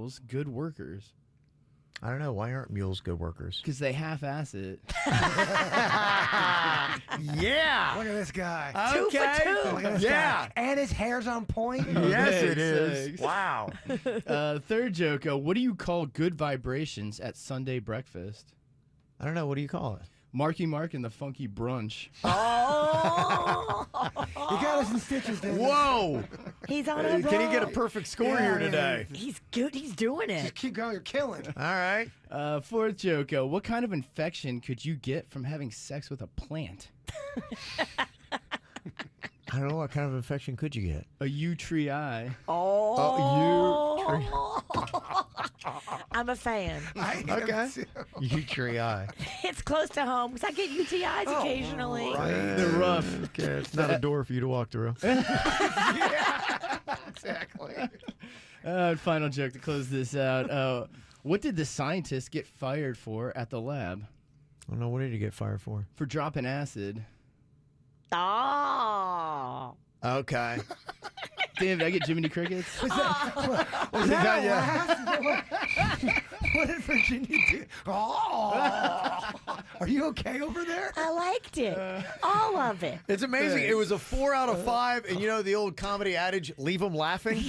mules good workers? I don't know. Why aren't mules good workers? Because they half-ass it. Yeah. Look at this guy. Okay. 2 for 2. Look at this guy. And his hair's on point. Yes, it Thanks, is. thanks. Wow. Third joke, what do you call good vibrations at Sunday breakfast? I don't know. What do you call it? Marky Mark and the Funky Brunch. Oh, You got us in stitches, Dennis. Whoa. he's on a roll. Can he get a perfect score Yeah, here yeah, today? He's good. He's doing Just it. keep going. You're killing. All right. Fourth joke, what kind of infection could you get from having sex with a plant? I don't know. What kind of infection could you get? A U-tree-I. I'm a fan. I am Okay. too. You tree eye. It's close to home because I get UTIs occasionally. They're rough. Okay. It's not a door for you to walk through. Yeah, exactly. Final joke to close this out. What did the scientist get fired for at the lab? I don't know. What did you get fired for? For dropping acid. Oh. Okay. Damn, did I get Jiminy Crickets? Was that a laugh? What did Virginia do? Oh. Are you okay over there? I liked it. All of it. It's amazing. It was a 4 out of 5, and you know the old comedy adage, leave them laughing?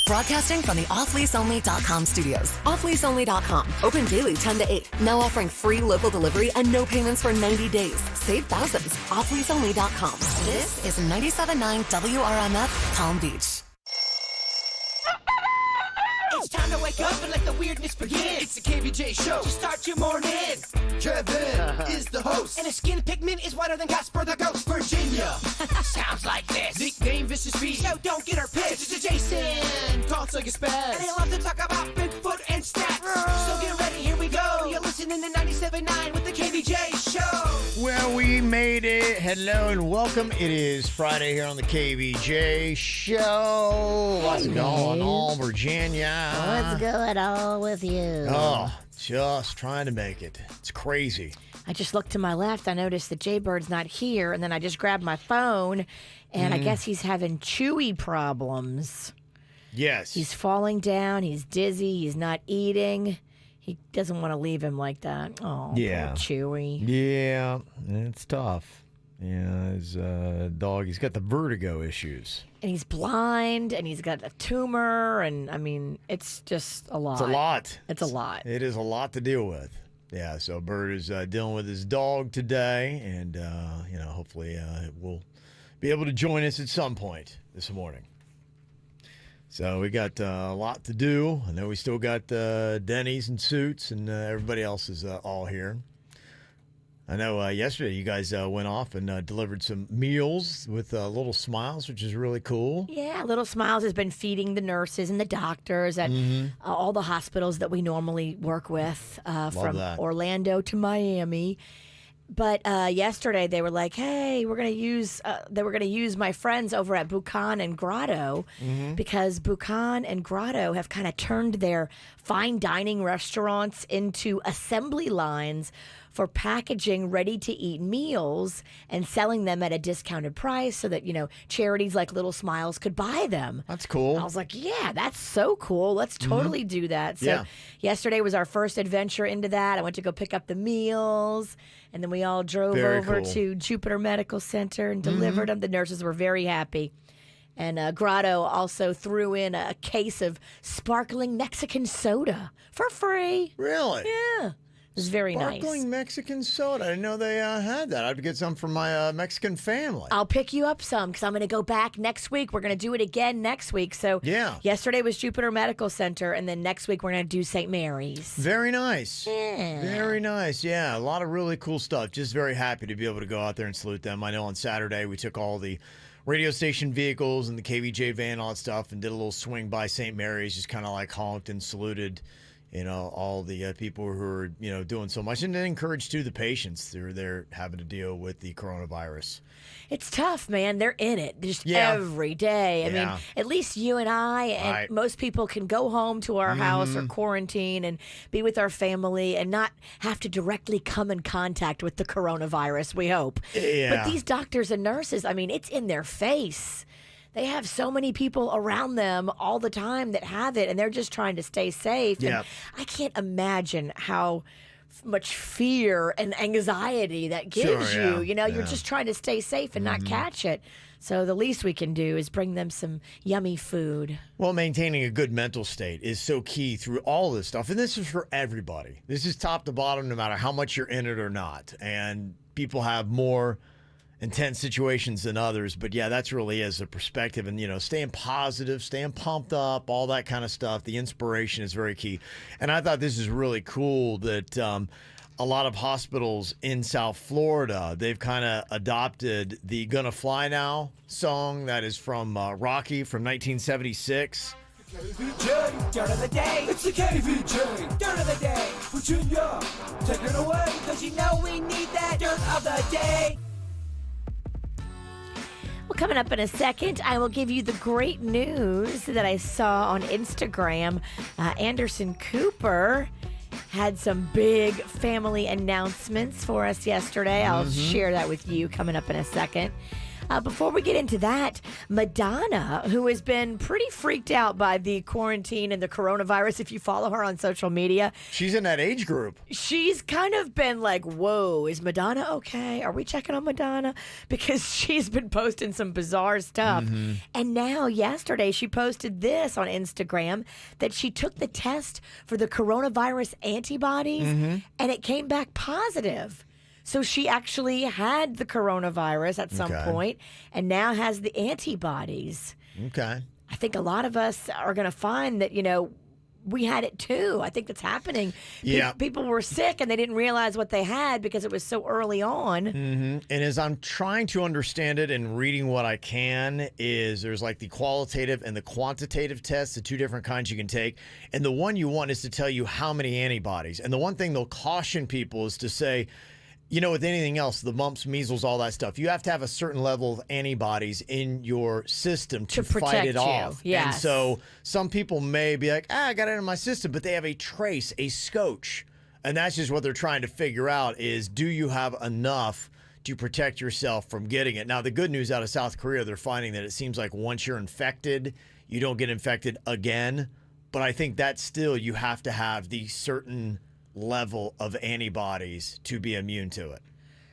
Broadcasting from the offleaseonly.com studios. Offleaseonly.com. Open daily 10 to 8. Now offering free local delivery and no payments for 90 days. Save thousands. Offleaseonly.com. This is 97.9 WRMF Palm Beach. It's time to wake up and let the weirdness begin. It's the KVJ show to start your morning. Kevin is the host, and his skin pigment is whiter than Casper the Ghost. Virginia sounds like this. Nickname Vicious Beast. So don't get her pissed. It's Jason talks like a spaz, and they love to talk about Bigfoot and stats. So get ready, here we go. You're listening to 97.9 with the KVJ show. Well, we made it. Hello and welcome. It is Friday here on the KVJ show. What's going on, Virginia? What's going on with you? Oh, just trying to make it. It's crazy. I just looked to my left. I noticed that Jaybird's not here, and then I just grabbed my phone, and I guess he's having Chewie problems. Yes. He's falling down. He's dizzy. He's not eating. He doesn't want to leave him like that. Oh, Yeah. poor Chewie. Yeah, it's tough. Yeah, his dog, he's got the vertigo issues. And he's blind, and he's got a tumor, and I mean, it's just a lot. It's a lot. It's a lot. It is a lot to deal with. Yeah, so Bert is dealing with his dog today, and, hopefully we'll be able to join us at some point this morning. So we got a lot to do. I know we still got Dennys and Suits, and everybody else is all here. I know yesterday you guys went off and delivered some meals with Little Smiles, which is really cool. Yeah, Little Smiles has been feeding the nurses and the doctors at all the hospitals that we normally work with, from that. Orlando to Miami. But yesterday they were like, "Hey, we're gonna use." They were gonna use my friends over at Buchan and Grotto because Buchan and Grotto have kind of turned their fine dining restaurants into assembly lines for packaging ready-to-eat meals and selling them at a discounted price so that, charities like Little Smiles could buy them. That's cool. I was like, yeah, that's so cool. Let's totally do that. So Yeah. yesterday was our first adventure into that. I went to go pick up the meals, and then we all drove Very over cool. to Jupiter Medical Center and delivered them. The nurses were very happy. And Grotto also threw in a case of sparkling Mexican soda for free. Really? Yeah. It was very Sparkling nice. Mexican soda. I didn't know they had that. I'd get some for my Mexican family. I'll pick you up some because I'm going to go back next week. We're going to do it again next week. So Yeah. yesterday was Jupiter Medical Center, and then next week we're going to do St. Mary's. Very nice. Yeah. Very nice. Yeah, a lot of really cool stuff. Just very happy to be able to go out there and salute them. I know on Saturday we took all the radio station vehicles and the KVJ van, all that stuff, and did a little swing by St. Mary's, just kind of like honked and saluted, all the people who are, doing so much. And then encouraged, too, the patients who are there having to deal with the coronavirus. It's tough, man. They're in it just Yeah. every day. I mean, Yeah. at least you and I and Right. most people can go home to our house or quarantine and be with our family and not have to directly come in contact with the coronavirus, we hope. Yeah. But these doctors and nurses, I mean, it's in their face. they have so many people around them all the time that have it, and they're just trying to stay safe. Yeah. And I can't imagine how much fear and anxiety that gives Sure, you. yeah, You know, you're yeah. just trying to stay safe and not catch it. So the least we can do is bring them some yummy food. Well, maintaining a good mental state is so key through all this stuff. And this is for everybody. This is top to bottom, no matter how much you're in it or not. And people have more intense situations than others. But yeah, that's really is a perspective. And, you know, staying positive, staying pumped up, all that kind of stuff. The inspiration is very key. And I thought this is really cool that a lot of hospitals in South Florida, they've kind of adopted the Gonna Fly Now song that is from Rocky from 1976. KVJ, dirt of the day. It's the KVJ, dirt of the day. Virginia, take it away. Cause you know we need that dirt of the day. Well, coming up in a second, I will give you the great news that I saw on Instagram. Anderson Cooper had some big family announcements for us yesterday. I'll share that with you coming up in a second. Before we get into that, Madonna, who has been pretty freaked out by the quarantine and the coronavirus, if you follow her on social media, She's in that age group. she's kind of been like, whoa, is Madonna okay? Are we checking on Madonna? Because she's been posting some bizarre stuff. And now, yesterday, she posted this on Instagram that she took the test for the coronavirus antibodies and it came back positive. So she actually had the coronavirus at some Okay. point and now has the antibodies. Okay. I think a lot of us are going to find that, you know, we had it too. I think that's happening. Yeah. People were sick and they didn't realize what they had because it was so early on. And as I'm trying to understand it and reading what I can, is there's like the qualitative and the quantitative tests, the two different kinds you can take. And the one you want is to tell you how many antibodies. And the one thing they'll caution people is to say, you know, with anything else, the mumps, measles, all that stuff, you have to have a certain level of antibodies in your system to fight protect it you, off. And yes. so some people may be like, I got it in my system, but they have a trace, a scotch. And that's just what they're trying to figure out is, do you have enough to protect yourself from getting it? Now, the good news out of South Korea, they're finding that it seems like once you're infected, you don't get infected again. But I think that still you have to have the certain level of antibodies to be immune to it.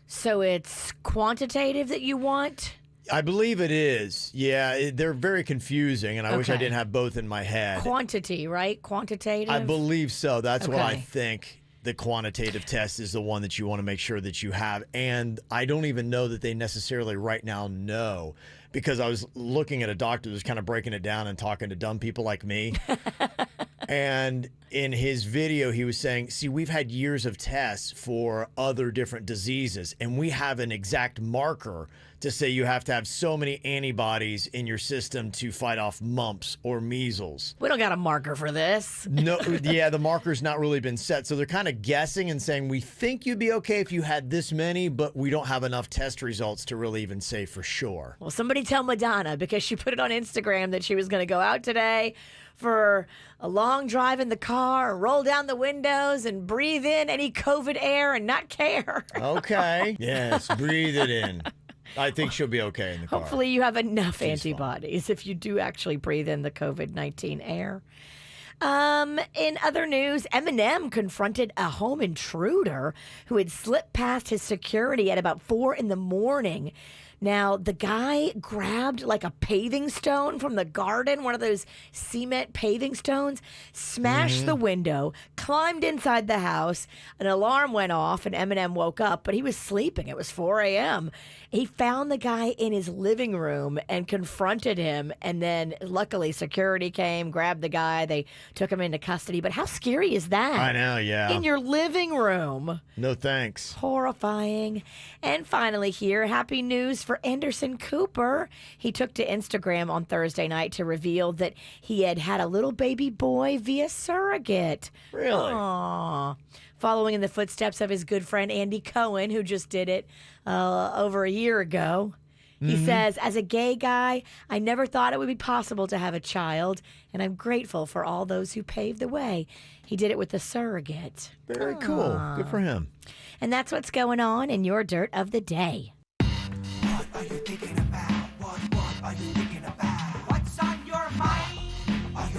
So it's quantitative that you want? I believe it is. Yeah, they're very confusing, and I wish I Okay. didn't have both in my head. Quantity, right? Quantitative? I believe so. That's what I Okay. think. The quantitative test is the one that you want to make sure that you have. And I don't even know that they necessarily right now know, because I was looking at a doctor that was kind of breaking it down and talking to dumb people like me. And in his video, he was saying, see, we've had years of tests for other different diseases, and we have an exact marker to say you have to have so many antibodies in your system to fight off mumps or measles. We don't got a marker for this. No, yeah, the marker's not really been set. So they're kind of guessing and saying, we think you'd be okay if you had this many, but we don't have enough test results to really even say for sure. Well, somebody tell Madonna, because she put it on Instagram that she was going to go out today for a long drive in the car and roll down the windows and breathe in any COVID air and not care. Okay. Yes, breathe it in. I think she'll be okay in the car. Hopefully you have enough She's antibodies if you do actually breathe in the COVID-19 air. In other news, Eminem confronted a home intruder who had slipped past his security at about 4 a.m. Now, the guy grabbed like a paving stone from the garden, one of those cement paving stones, smashed the window, climbed inside the house. An alarm went off and Eminem woke up, but he was sleeping. It was 4 a.m. He found the guy in his living room and confronted him. And then luckily security came, grabbed the guy. They took him into custody. But how scary is that? I know, yeah. In your living room. No thanks. Horrifying. And finally here, happy news for Anderson Cooper. He took to Instagram on Thursday night to reveal that he had had a little baby boy via surrogate. Really? Aww. Following in the footsteps of his good friend Andy Cohen, who just did it over a year ago. He says, as a gay guy, I never thought it would be possible to have a child, and I'm grateful for all those who paved the way. He did it with a surrogate. Very cool. Good for him. And that's what's going on in your Dirt of the Day. What are you thinking about? What are you thinking about?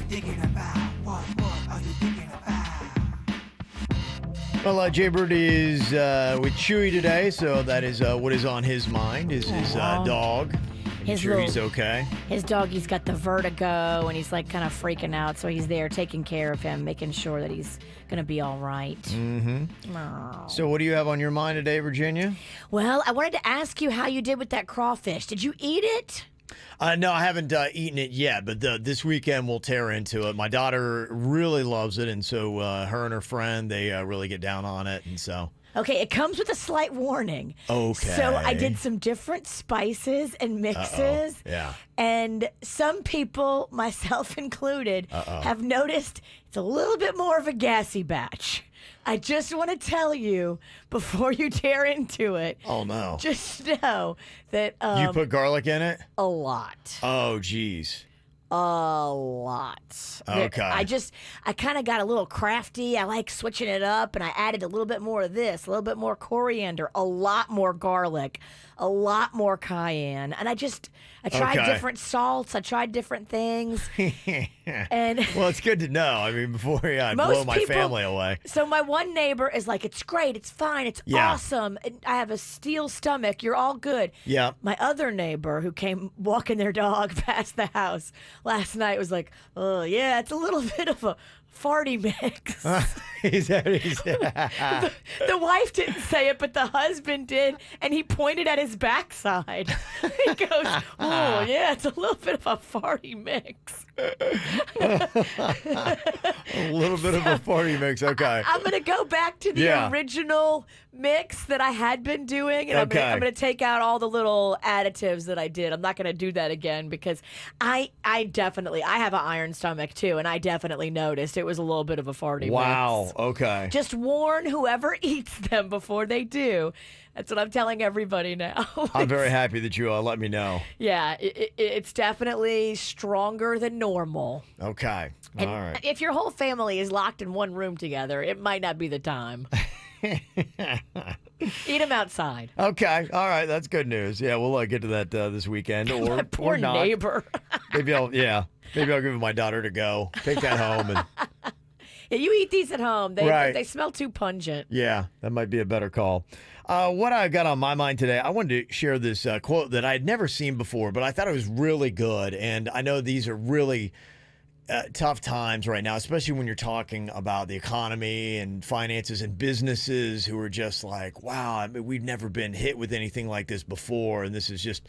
thinking about? What are you thinking about? Well, Jay Bird is with Chewie today, so that is what is on his mind, is his dog. His Sure he's little- okay. His doggy's got the vertigo, and he's like kind of freaking out. So he's there taking care of him, making sure that he's gonna be all right. Mm-hmm. So what do you have on your mind today, Virginia? Well, I wanted to ask you how you did with that crawfish. Did you eat it? No, I haven't eaten it yet, but this weekend we'll tear into it. My daughter really loves it, and so her and her friend, they really get down on it, and so... Okay, it comes with a slight warning. Okay. So I did some different spices and mixes. Yeah. And some people, myself included, have noticed it's a little bit more of a gassy batch. I just want to tell you before you tear into it. Oh, no. Just know that You put garlic in it? a lot. Oh, geez. A lot. Okay. I kind of got a little crafty. I like switching it up, and I added a little bit more of this, a little bit more coriander, a lot more garlic, a lot more cayenne. And I tried Okay. different salts. I tried different things. And Well, it's good to know. I mean, before I most blow my people- family away. So my one neighbor is like, it's great, it's fine, it's Yeah. awesome. And I have a steel stomach. You're all good. Yeah. My other neighbor who came walking their dog past the house last night was like, oh, yeah, it's a little bit of a farty mix. Is that what he said? The wife didn't say it, but the husband did, and he pointed at his backside. He goes, oh, yeah, it's a little bit of a farty mix. A little bit of a party mix. Okay. I'm going to go back to the Yeah. original mix that I had been doing, and Okay. I'm going to take out all the little additives that I did. I'm not going to do that again because I have an iron stomach too, and I definitely noticed it was a little bit of a farty Wow. mix. Okay. Just warn whoever eats them before they do. That's what I'm telling everybody now. I'm very happy that you let me know. Yeah, it's definitely stronger than normal. Okay. And All right. if your whole family is locked in one room together, it might not be the time. Eat them outside. Okay. All right. That's good news. Yeah, we'll get to that this weekend, or My poor or not. neighbor. Maybe I'll give my daughter to go. Take that home and Yeah, you eat these at home. They Right. they smell too pungent. yeah, that might be a better call. What I got on my mind today, I wanted to share this quote that I had never seen before, but I thought it was really good. And I know these are really tough times right now, especially when you're talking about the economy and finances and businesses who are just like, wow, I mean, we've never been hit with anything like this before. And this is just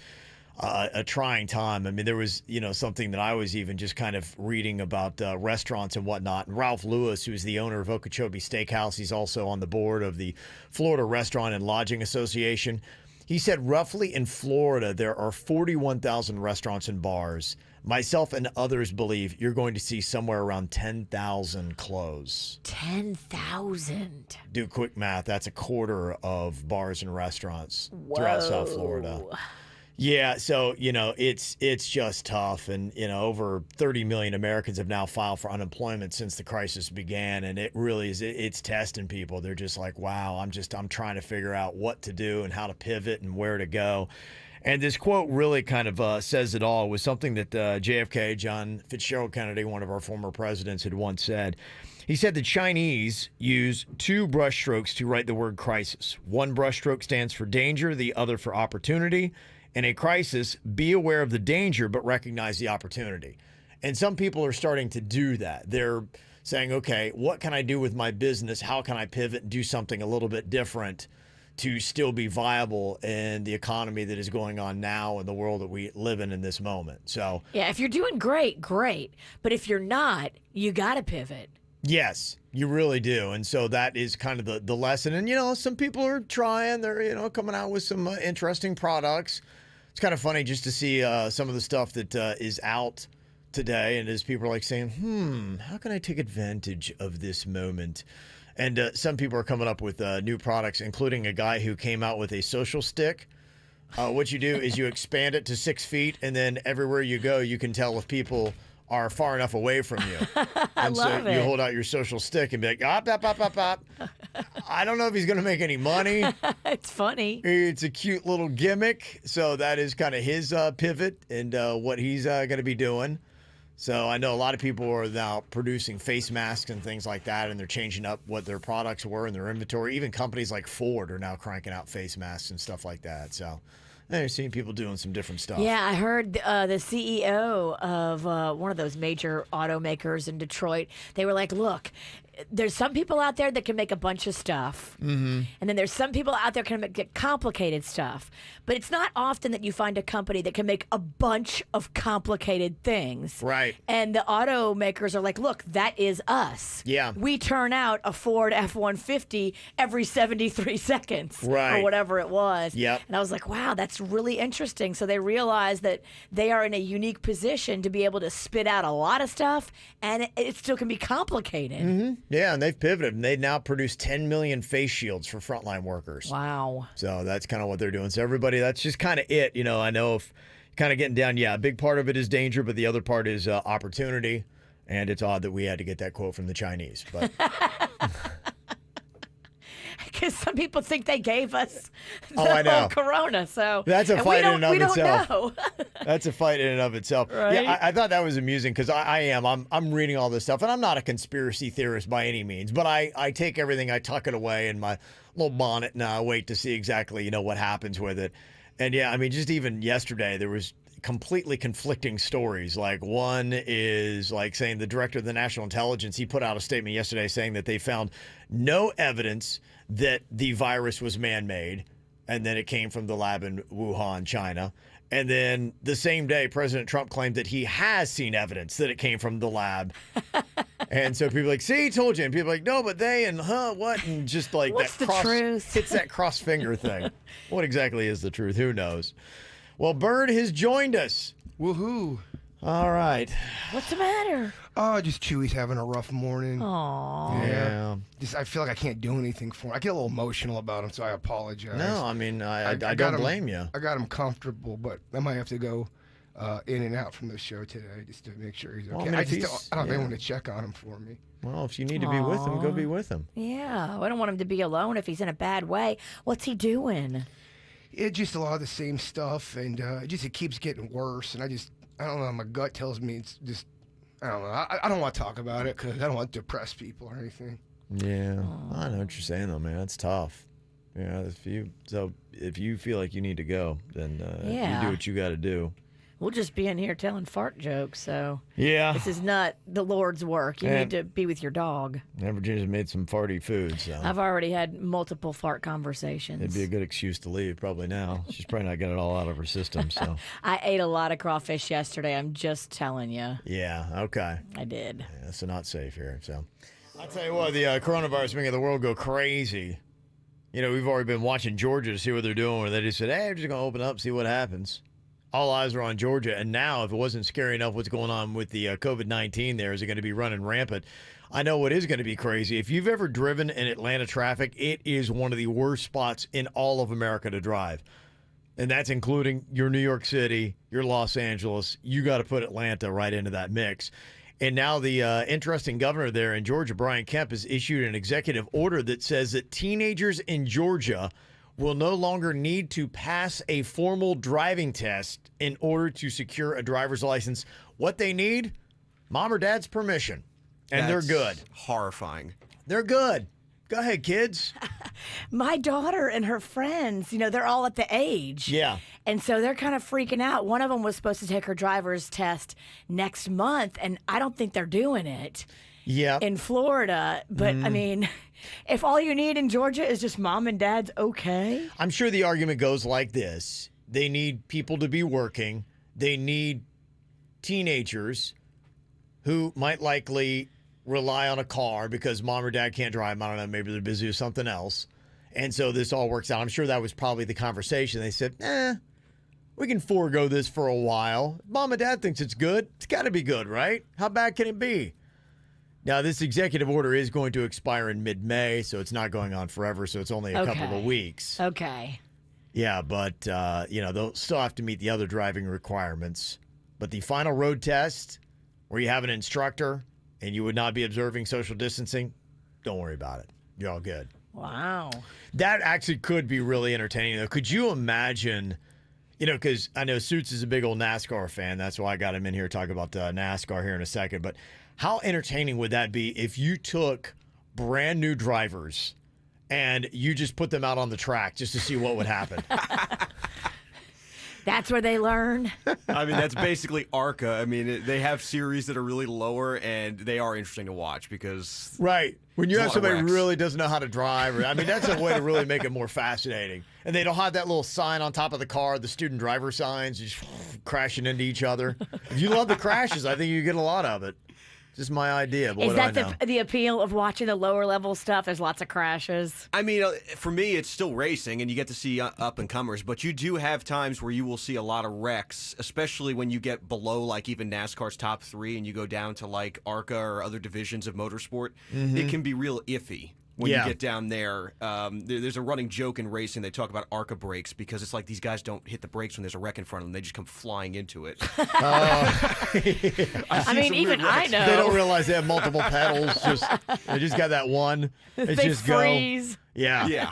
a trying time. I mean, there was, something that I was even just kind of reading about restaurants and whatnot. And Ralph Lewis, who is the owner of Okeechobee Steakhouse, he's also on the board of the Florida Restaurant and Lodging Association. He said roughly in Florida, there are 41,000 restaurants and bars. Myself and others believe you're going to see somewhere around 10,000 close. 10,000. Do quick math. That's a quarter of bars and restaurants throughout South Florida. Yeah, so, it's just tough. And, over 30 million Americans have now filed for unemployment since the crisis began. And it really is, it's testing people. They're just like, wow, I'm trying to figure out what to do and how to pivot and where to go. And this quote really kind of says it all. It was something that JFK, John Fitzgerald Kennedy, one of our former presidents, had once said. He said the Chinese use two brushstrokes to write the word crisis. One brushstroke stands for danger, the other for opportunity. In a crisis, be aware of the danger, but recognize the opportunity. And some people are starting to do that. They're saying, okay, what can I do with my business? How can I pivot and do something a little bit different to still be viable in the economy that is going on now in the world that we live in this moment? So, Yeah, if you're doing great, great. But if you're not, you got to pivot. yes, you really do. And so that is kind of the lesson. And, some people are trying. They're, coming out with some interesting products. It's kind of funny just to see some of the stuff that is out today. And as people are like saying, how can I take advantage of this moment? And some people are coming up with new products, including a guy who came out with a social stick. What you do is you expand it to 6 feet, and then everywhere you go, you can tell if people are far enough away from you. And love so you it. hold out your social stick and be like, op, op, op, op, op. I don't know if he's going to make any money. It's funny. It's a cute little gimmick. So that is kind of his pivot and what he's going to be doing. So I know a lot of people are now producing face masks and things like that, and they're changing up what their products were in their inventory. Even companies like Ford are now cranking out face masks and stuff like that. So you're seeing people doing some different stuff. Yeah, I heard the CEO of one of those major automakers in Detroit. They were like, look, there's some people out there that can make a bunch of stuff. Mm-hmm. And then there's some people out there can make complicated stuff. But it's not often that you find a company that can make a bunch of complicated things. Right. And the automakers are like, look, that is us. Yeah. We turn out a Ford F-150 every 73 seconds. Right. Or whatever it was. Yep. And I was like, wow, that's really interesting. So they realize that they are in a unique position to be able to spit out a lot of stuff, and it still can be complicated. Mm-hmm. Yeah, and they've pivoted, and they now produce 10 million face shields for frontline workers. Wow. So that's kind of what they're doing. So everybody, that's just kind of it. I know if kind of getting down, a big part of it is danger, but the other part is opportunity. And it's odd that we had to get that quote from the Chinese. But because some people think they gave us the I know. whole corona. So that's a fight in and of we itself. Don't know. That's a fight in and of itself. Right? Yeah, I thought that was amusing because I'm reading all this stuff, and I'm not a conspiracy theorist by any means, but I take everything, I tuck it away in my little bonnet, and I wait to see exactly what happens with it. And yeah, I mean, just even yesterday there was completely conflicting stories. Like one is like saying the director of the National Intelligence, he put out a statement yesterday saying that they found no evidence that the virus was man-made, and then it came from the lab in Wuhan, China. And then the same day, President Trump claimed that he has seen evidence that it came from the lab. And so people are like, see, he told you. And people are like, no, but they and what? And just like What's that the truth? It's that cross finger thing. What exactly is the truth? Who knows? Well, Bird has joined us. Woohoo. All right. What's the matter? Oh, just Chewie's having a rough morning. Aww. Yeah. Just I feel like I can't do anything for him. I get a little emotional about him, so I apologize. No, I mean, I got don't him- blame you. I got him comfortable, but I might have to go in and out from the show today just to make sure he's okay. Well, I mean, I if just he's- don't have yeah. anyone to check on him for me. Well, if you need to be with him, go be with him. Yeah, I don't want him to be alone if he's in a bad way. What's he doing? It's just a lot of the same stuff, and it keeps getting worse. And I don't know. My gut tells me it's just, I don't know. I don't want to talk about it because I don't want to depress people or anything. Yeah, I know what you're saying though, man. That's tough. Yeah, if you feel like you need to go, then you Yeah. do what you got to do. We'll just be in here telling fart jokes, so Yeah. this is not the Lord's work. You And- need to be with your dog. And Virginia's made some farty food, so I've already had multiple fart conversations. it'd be a good excuse to leave probably now. She's probably not got it all out of her system, so. I ate a lot of crawfish yesterday. I'm just telling you. Yeah, okay. I did. Yeah, so not safe here, so. I'll tell you what, the coronavirus making the world go crazy. We've already been watching Georgia to see what they're doing, where they just said, hey, we're just going to open up, see what happens. All eyes are on Georgia, and now if it wasn't scary enough what's going on with the COVID-19 there, is it going to be running rampant? I know what is going to be crazy. If you've ever driven in Atlanta traffic, it is one of the worst spots in all of America to drive. And that's including your New York City, your Los Angeles. You got to put Atlanta right into that mix. And now the interesting governor there in Georgia, Brian Kemp, has issued an executive order that says that teenagers in Georgia will no longer need to pass a formal driving test in order to secure a driver's license. What they need? Mom or dad's permission. And That's they're good. Horrifying. They're good. Go ahead, kids. My daughter and her friends, they're all at the age. Yeah. And so they're kind of freaking out. One of them was supposed to take her driver's test next month, and I don't think they're doing it Yeah. in Florida. But, I mean, if all you need in Georgia is just mom and dad's okay. I'm sure the argument goes like this. They need people to be working. They need teenagers who might likely rely on a car because mom or dad can't drive. I don't know, maybe they're busy with something else. And so this all works out. I'm sure that was probably the conversation. They said, we can forego this for a while. Mom and dad thinks it's good. It's got to be good, right? How bad can it be? Now, this executive order is going to expire in mid-May, so it's not going on forever, so it's only a couple of weeks. Okay. Yeah, but, they'll still have to meet the other driving requirements. But the final road test, where you have an instructor and you would not be observing social distancing, don't worry about it. You're all good. Wow. That actually could be really entertaining, though. Could you imagine You know, because I know Suits is a big old NASCAR fan. That's why I got him in here to talk about NASCAR here in a second. But how entertaining would that be if you took brand new drivers and you just put them out on the track just to see what would happen? That's where they learn. I mean, that's basically ARCA. I mean, they have series that are really lower, and they are interesting to watch because... Right. When you There's have a lot of somebody who wrecks. really doesn't know how to drive, I mean, that's a way to really make it more fascinating. And they don't have that little sign on top of the car, the student driver signs, just crashing into each other. If you love the crashes, I think you get a lot of it. Just my idea. But Is what do I that know? the appeal of watching the lower level stuff? There's lots of crashes. I mean, for me, it's still racing, and you get to see up-and-comers, but you do have times where you will see a lot of wrecks, especially when you get below, like, even NASCAR's top 3 and you go down to, like, ARCA or other divisions of motorsport. It can be real iffy when you get down there. There's a running joke in racing. They talk about ARCA brakes because it's like these guys don't hit the brakes when there's a wreck in front of them. They just come flying into it. I mean, even I know. They don't realize they have multiple pedals. They just got that one. It's They just freeze. go. Yeah. Yeah.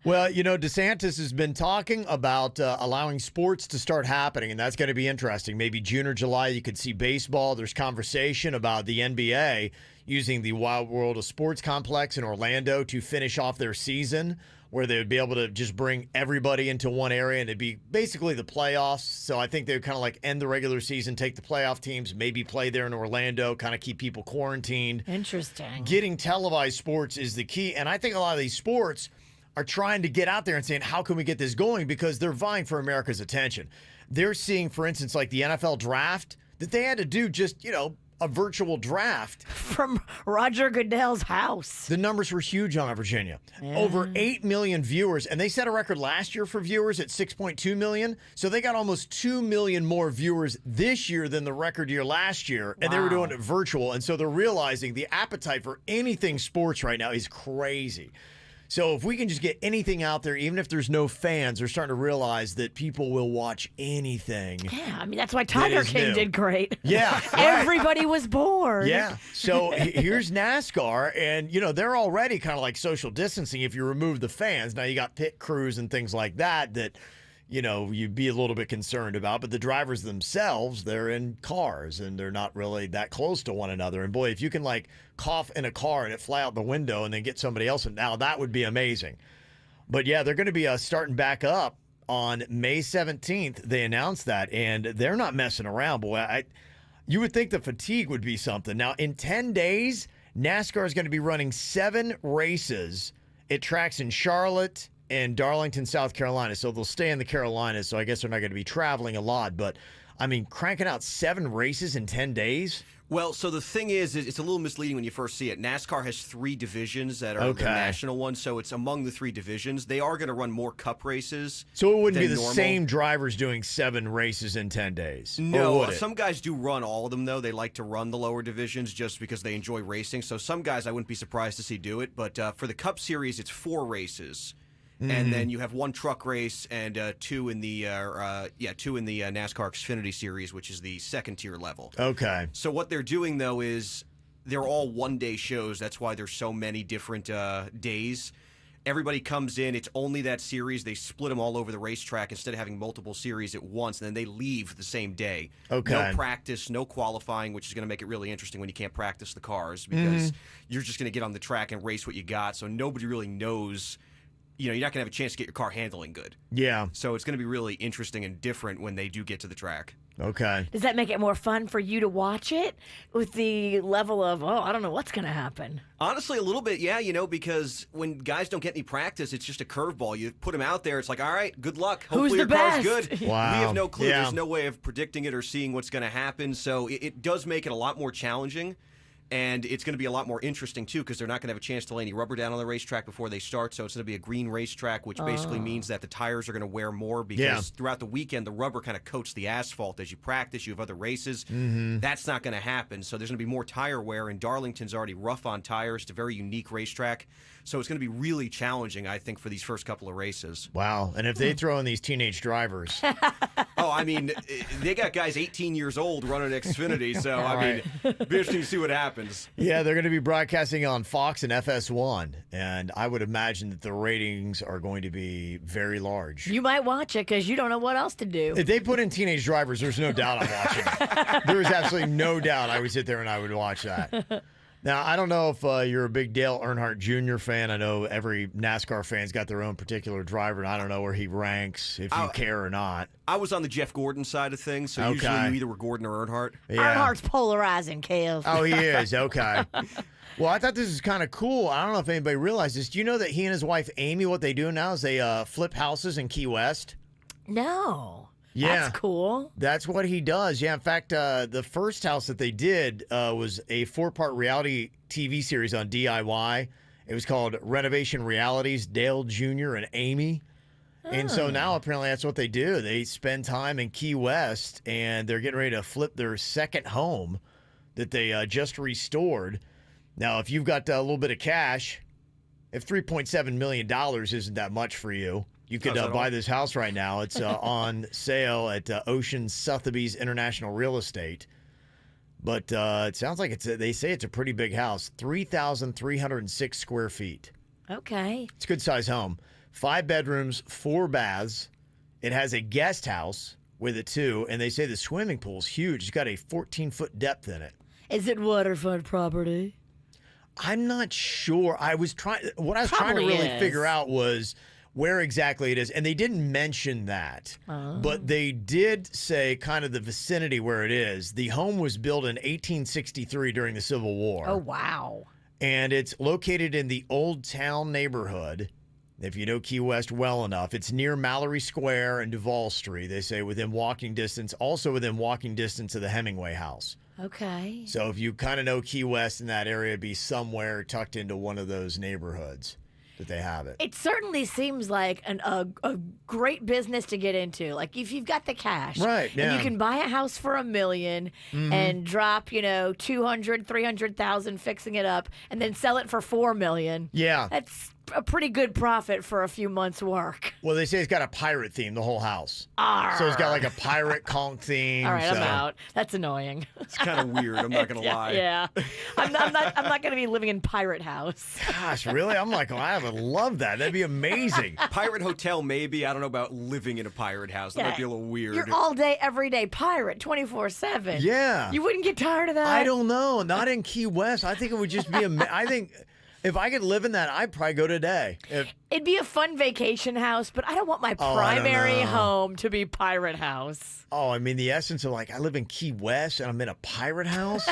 Well, you know, DeSantis has been talking about allowing sports to start happening, and that's going to be interesting. Maybe June or July, you could see baseball. There's conversation about the NBA using the Wild World of Sports complex in Orlando to finish off their season, where they would be able to just bring everybody into one area, and it'd be basically the playoffs. So I think they would kind of like end the regular season, take the playoff teams, maybe play there in Orlando, kind of keep people quarantined. Interesting. Getting televised sports is the key. And I think a lot of these sports are trying to get out there and saying, how can we get this going? Because they're vying for America's attention. They're seeing, for instance, like the NFL draft, that they had to do just, you know, a virtual draft. From Roger Goodell's house. The numbers were huge on Virginia. Over 8 million viewers. And they set a record last year for viewers at 6.2 million. So they got almost 2 million more viewers this year than the record year last year. And they were doing it virtual. And so they're realizing the appetite for anything sports right now is crazy. So if we can just get anything out there, even if there's no fans, they're starting to realize that people will watch anything. Yeah, I mean, that's why Tiger is King new. did great. Yeah, right. Everybody was bored. Yeah. So here's NASCAR, and, you know, they're already kind of like social distancing if you remove the fans. Now you got pit crews and things like that, you know, you'd be a little bit concerned about. But the drivers themselves, they're in cars, and they're not really that close to one another. And, boy, if you can, like, cough in a car and it fly out the window and then get somebody else, and now that would be amazing. But, yeah, they're going to be starting back up on May 17th. They announced that, and they're not messing around, boy. You would think the fatigue would be something. Now, in 10 days, NASCAR is going to be running 7 races. It tracks in Charlotte and Darlington, South Carolina. So they'll stay in the Carolinas, so I guess they're not going to be traveling a lot. But, I mean, cranking out 7 races in 10 days? Well, so the thing is it's a little misleading when you first see it. NASCAR has 3 divisions that are the national ones, so it's among the 3 divisions. They are going to run more cup races. So it wouldn't be the normal. same drivers doing 7 races in 10 days? Or No, would it? some guys do run all of them, though. They like to run the lower divisions just because they enjoy racing. So some guys I wouldn't be surprised to see do it. But for the Cup Series, it's 4 races. And then you have 1 truck race and 2 in the NASCAR Xfinity Series, which is the second tier level. Okay. So what they're doing, though, is they're all one-day shows. That's why there's so many different days. Everybody comes in. It's only that series. They split them all over the racetrack instead of having multiple series at once, and then they leave the same day. Okay. No practice, no qualifying, which is going to make it really interesting when you can't practice the cars because you're just going to get on the track and race what you got, so nobody really knows. You know, you're not going to have a chance to get your car handling good. Yeah. So it's going to be really interesting and different when they do get to the track. Okay. Does that make it more fun for you to watch it with the level of, I don't know what's going to happen? Honestly, a little bit, yeah, you know, because when guys don't get any practice, it's just a curveball. You put them out there, it's like, all right, good luck. Hopefully Who's your the car's best? good. Wow. We have no clue. Yeah. There's no way of predicting it or seeing what's going to happen. So it does make it a lot more challenging. And it's going to be a lot more interesting, too, because they're not going to have a chance to lay any rubber down on the racetrack before they start. So it's going to be a green racetrack, which basically means that the tires are going to wear more because throughout the weekend, the rubber kind of coats the asphalt. As you practice, you have other races. That's not going to happen. So there's going to be more tire wear, and Darlington's already rough on tires. It's a very unique racetrack. So it's going to be really challenging, I think, for these first couple of races. Wow. And if they throw in these teenage drivers. Oh, I mean, they got guys 18 years old running Xfinity. So, I mean, it'd be interesting to see what happens. happens. Yeah, they're going to be broadcasting on Fox and FS1, and I would imagine that the ratings are going to be very large. You might watch it because you don't know what else to do. If they put in Teenage Drivers, there's no doubt I'm watching it. There is absolutely no doubt I would sit there and I would watch that. Now, I don't know if you're a big Dale Earnhardt Jr. fan. I know every NASCAR fan's got their own particular driver, and I don't know where he ranks, if you care or not. I was on the Jeff Gordon side of things, so Okay. usually you either were Gordon or Earnhardt. Yeah. Earnhardt's polarizing, Kev. Oh, he is? Okay. Well, I thought this was kind of cool. I don't know if anybody realized this. Do you know that he and his wife, Amy, what they do now is they flip houses in Key West? No. Yeah. That's cool. That's what he does. Yeah, in fact, the first house that they did was a 4-part reality TV series on DIY. It was called Renovation Realities, Dale Jr. and Amy. And so now apparently that's what they do. They spend time in Key West, and they're getting ready to flip their second home that they just restored. Now, if you've got a little bit of cash, if $3.7 million isn't that much for you, you could buy this house right now. It's on sale at Ocean Sotheby's International Real Estate. But it sounds like they say it's a pretty big house, 3,306 square feet. Okay. It's a good size home. 5 bedrooms, 4 baths. It has a guest house with it too, and they say the swimming pool's huge. It's got a 14-foot depth in it. Is it waterfront property? I'm not sure. What I was trying to Probably really is. figure out was where exactly it is. And they didn't mention that. But they did say kind of the vicinity where it is. The home was built in 1863 during the Civil War. Oh, wow. And it's located in the Old Town neighborhood. If you know Key West well enough, it's near Mallory Square and Duval Street. They say within walking distance, also within walking distance of the Hemingway House. Okay. So if you kind of know Key West in that area, it'd be somewhere tucked into one of those neighborhoods that they have it. It certainly seems like a great business to get into. Like if you've got the cash, Right, yeah. and you can buy a house for $1 million and drop, 200, 300,000 fixing it up, and then sell it for $4 million. Yeah. That's a pretty good profit for a few months' work. Well, they say it's got a pirate theme, the whole house. Arr. So it's got like a pirate conch theme. All right, so. I'm out. That's annoying. It's kind of weird. I'm not going to lie. Yeah, I'm not going to be living in Pirate House. Gosh, really? I'm like, I would love that. That'd be amazing. Pirate hotel, maybe. I don't know about living in a pirate house. That might be a little weird. You're all day, every day pirate, 24/7. Yeah. You wouldn't get tired of that? I don't know. Not in Key West. I think it would just be I think if I could live in that, I'd probably go today. It'd be a fun vacation house, but I don't want my I don't primary know. home to be Pirate House. Oh, I mean, the essence of I live in Key West and I'm in a pirate house.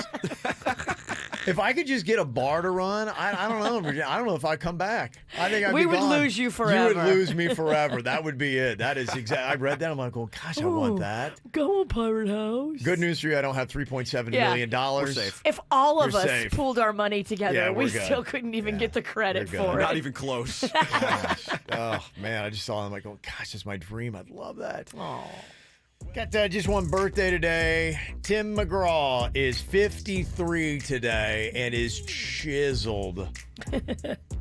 If I could just get a bar to run, I don't know, Virginia. I don't know if I'd come back. I think I'd We be would gone. lose you forever. You would lose me forever. That would be it. That is exactly. I read that. I'm like, well, gosh, I want that. Go on Pirate House. Good news for you. I don't have $3.7 million. We're safe. If all of You're us safe. pooled our money together, Yeah, we we're good. still couldn't even get the credit we're good. for Not it. even close. Gosh. Oh, man. I just saw him like, oh, gosh, that's my dream. I'd love that. Aw. Got just one birthday today. Tim McGraw is 53 today and is chiseled.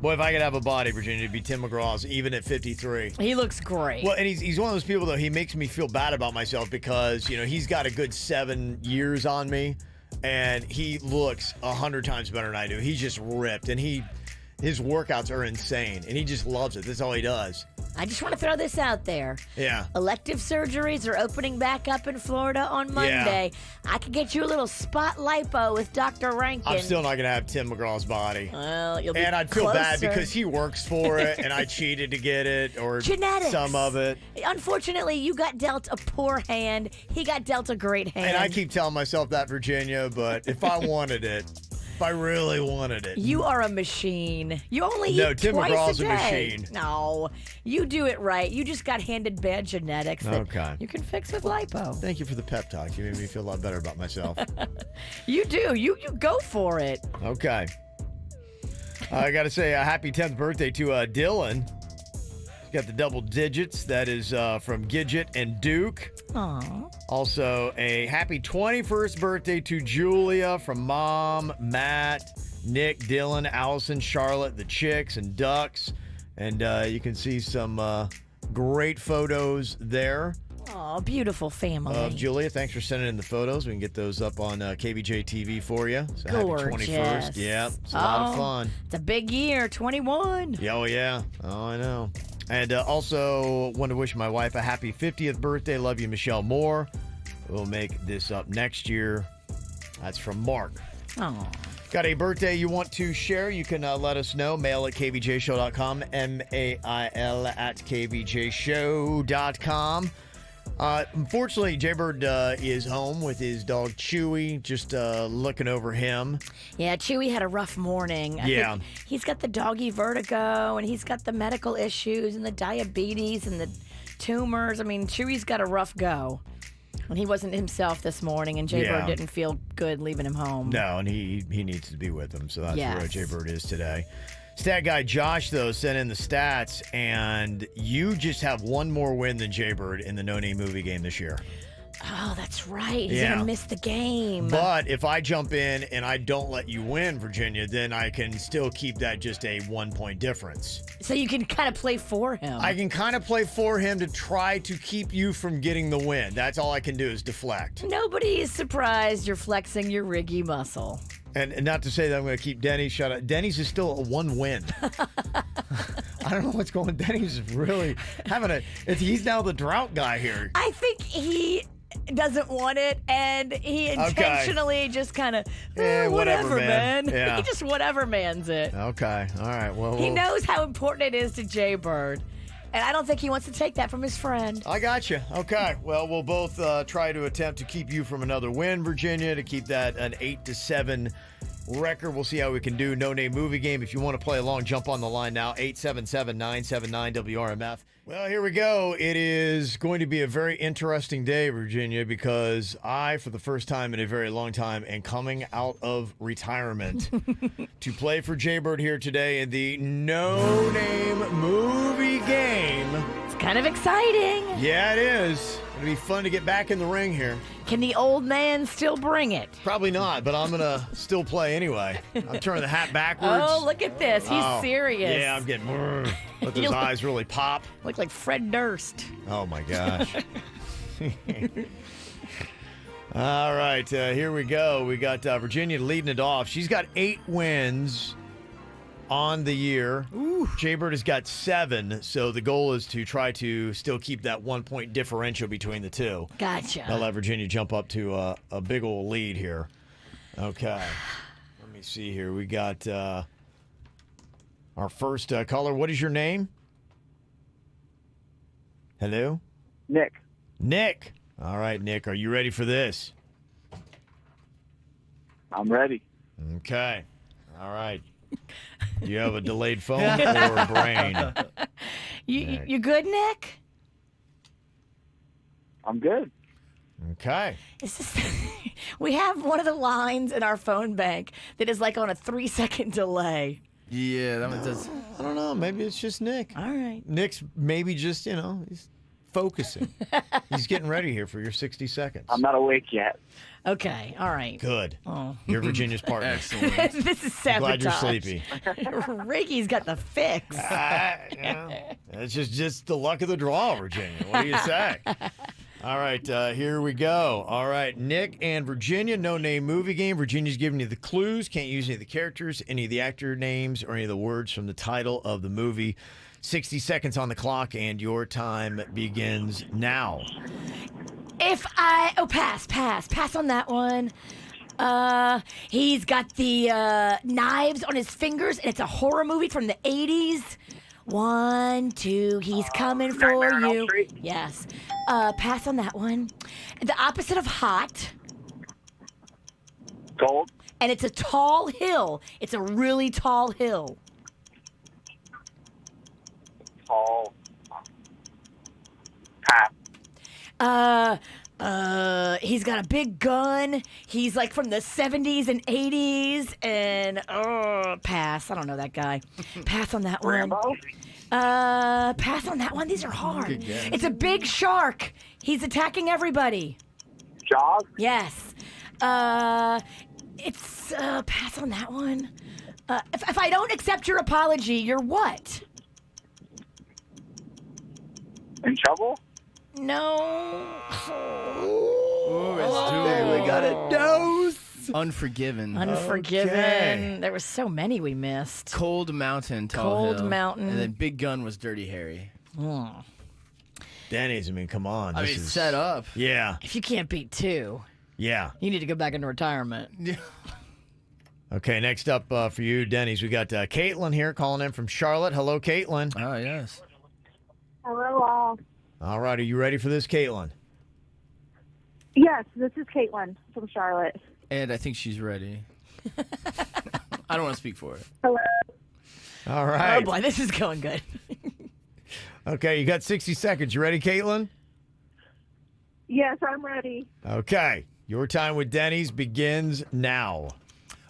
Boy, if I could have a body, Virginia, it'd be Tim McGraw's, even at 53. He looks great. Well, and he's one of those people, though, he makes me feel bad about myself because, he's got a good 7 years on me, and he looks 100 times better than I do. He's just ripped, and his workouts are insane, and he just loves it. That's all he does. I just want to throw this out there. Yeah. Elective surgeries are opening back up in Florida on Monday. I could get you a little spot lipo with Dr. Rankin. I'm still not going to have Tim McGraw's body. Well, you'll be And I'd feel bad closer. because he works for it, and I cheated to get it, or Genetics. some of it. Unfortunately, you got dealt a poor hand. He got dealt a great hand. And I keep telling myself that, Virginia, but if I wanted it, if I really wanted it. You are a machine. You only No, eat Tim twice McGraw's a a day. machine. No, you do it right. You just got handed bad genetics that Okay. you can fix with lipo. Thank you for the pep talk. You made me feel a lot better about myself. You do. You go for it. Okay. I got to say a happy 10th birthday to Dylan. He's got the double digits. That is from Gidget and Duke. Aw. Also, a happy 21st birthday to Julia from Mom, Matt, Nick, Dylan, Allison, Charlotte, the Chicks, and Ducks. And you can see some great photos there. Oh, beautiful family. Julia, thanks for sending in the photos. We can get those up on Kvj TV for you. So Gorgeous. happy 21st. Yeah, it's a lot of fun. It's a big year, 21. Yeah, oh, yeah. Oh, I know. And also want to wish my wife a happy 50th birthday. Love you, Michelle Moore. We'll make this up next year. That's from Mark. Oh. Got a birthday you want to share? You can let us know. Mail at kvjshow.com. mail at kvjshow.com. Unfortunately, Jaybird is home with his dog Chewie, just looking over him. Yeah, Chewie had a rough morning. I think he's got the doggy vertigo, and he's got the medical issues, and the diabetes, and the tumors. I mean, Chewie's got a rough go. And he wasn't himself this morning, and Jaybird didn't feel good leaving him home. No, and he needs to be with him, so that's where Jaybird is today. Stat guy Josh, though, sent in the stats, and you just have one more win than Jaybird in the No Name Movie game this year. Oh, that's right. He's going to miss the game. But if I jump in and I don't let you win, Virginia, then I can still keep that just a 1-point difference. So you can kind of play for him. I can kind of play for him to try to keep you from getting the win. That's all I can do is deflect. Nobody is surprised you're flexing your riggy muscle. And not to say that I'm going to keep Dennys shut up. Dennys is still a 1 win. I don't know what's going on. Dennys is really having he's now the drought guy here. I think he doesn't want it, and he intentionally just kind of whatever, man. Yeah. He just whatever mans it. Okay, all right. Well, he knows how important it is to Jaybird, and I don't think he wants to take that from his friend. I got you. Okay. Well, we'll both try to attempt to keep you from another win, Virginia, to keep that an 8-7 record. We'll see how we can do. No Name Movie game. If you want to play along, jump on the line now. 877-979-WRMF. Well, here we go. It is going to be a very interesting day, Virginia, because I, for the first time in a very long time, am coming out of retirement to play for Jaybird here today in the No Name Movie game. It's kind of exciting. Yeah, it is. It'll be fun to get back in the ring here. Can the old man still bring it? Probably not, but I'm going to still play anyway. I'm turning the hat backwards. Oh, look at this. He's serious. Yeah, I'm getting... Let those eyes really pop. Look like Fred Durst. Oh, my gosh. All right, here we go. We got Virginia leading it off. She's got 8 wins on the year. Ooh. Jaybird has got 7, so the goal is to try to still keep that 1-point differential between the two. Gotcha. I'll let Virginia jump up to a big old lead here. Okay. Let me see here. We got our first caller. What is your name? Hello? Nick. Nick. All right, Nick. Are you ready for this? I'm ready. Okay. All right. Do you have a delayed phone or brain? You good, Nick? I'm good. Okay. We have one of the lines in our phone bank that is like on a 3-second delay. Yeah, that one does. I don't know. Maybe it's just Nick. All right. Nick's maybe just, he's focusing. He's getting ready here for your 60 seconds. I'm not awake yet. Okay. All right. Good. Oh. You're Virginia's partner. Excellent. This is sabotage. Glad you're sleepy. Ricky's got the fix. It's just the luck of the draw, Virginia. What do you say? All right, here we go. All right, Nick and Virginia, No Name Movie game. Virginia's giving you the clues. Can't use any of the characters, any of the actor names, or any of the words from the title of the movie. 60 seconds on the clock, and your time begins now. Pass on that one. He's got the knives on his fingers, and it's a horror movie from the 80s. 1, 2, he's coming for Nightmare on Elm you. Street? Yes. Pass on that one. The opposite of hot. Gold. And it's a tall hill. It's a really tall hill. Tall. Pat. He's got a big gun. He's like from the 70s and 80s. And, pass. I don't know that guy. Pass on that one. Rambo. Pass on that one. These are hard. It's a big shark. He's attacking everybody. Jaws. Yes. It's, pass on that one. If I don't accept your apology, you're what? In trouble. No. Okay, we got a dose. Unforgiven. Unforgiven. Okay. There were so many we missed. Cold Mountain, Tall Cold Hill. Mountain. And then Big Gun was Dirty Harry. Dennys, I mean, come on. I This mean, is set up. Yeah, If you can't beat 2, yeah. you need to go back into retirement. Okay, next up for you, Dennys, we got Caitlyn here calling in from Charlotte. Hello, Caitlyn. Oh, yes. Hello, all. All right, are you ready for this, Caitlyn? Yes, this is Caitlyn from Charlotte. And I think she's ready. I don't want to speak for her. Hello. All right. Oh boy, this is going good. Okay, you got 60 seconds. You ready, Caitlyn? Yes, I'm ready. Okay, your time with Dennys begins now.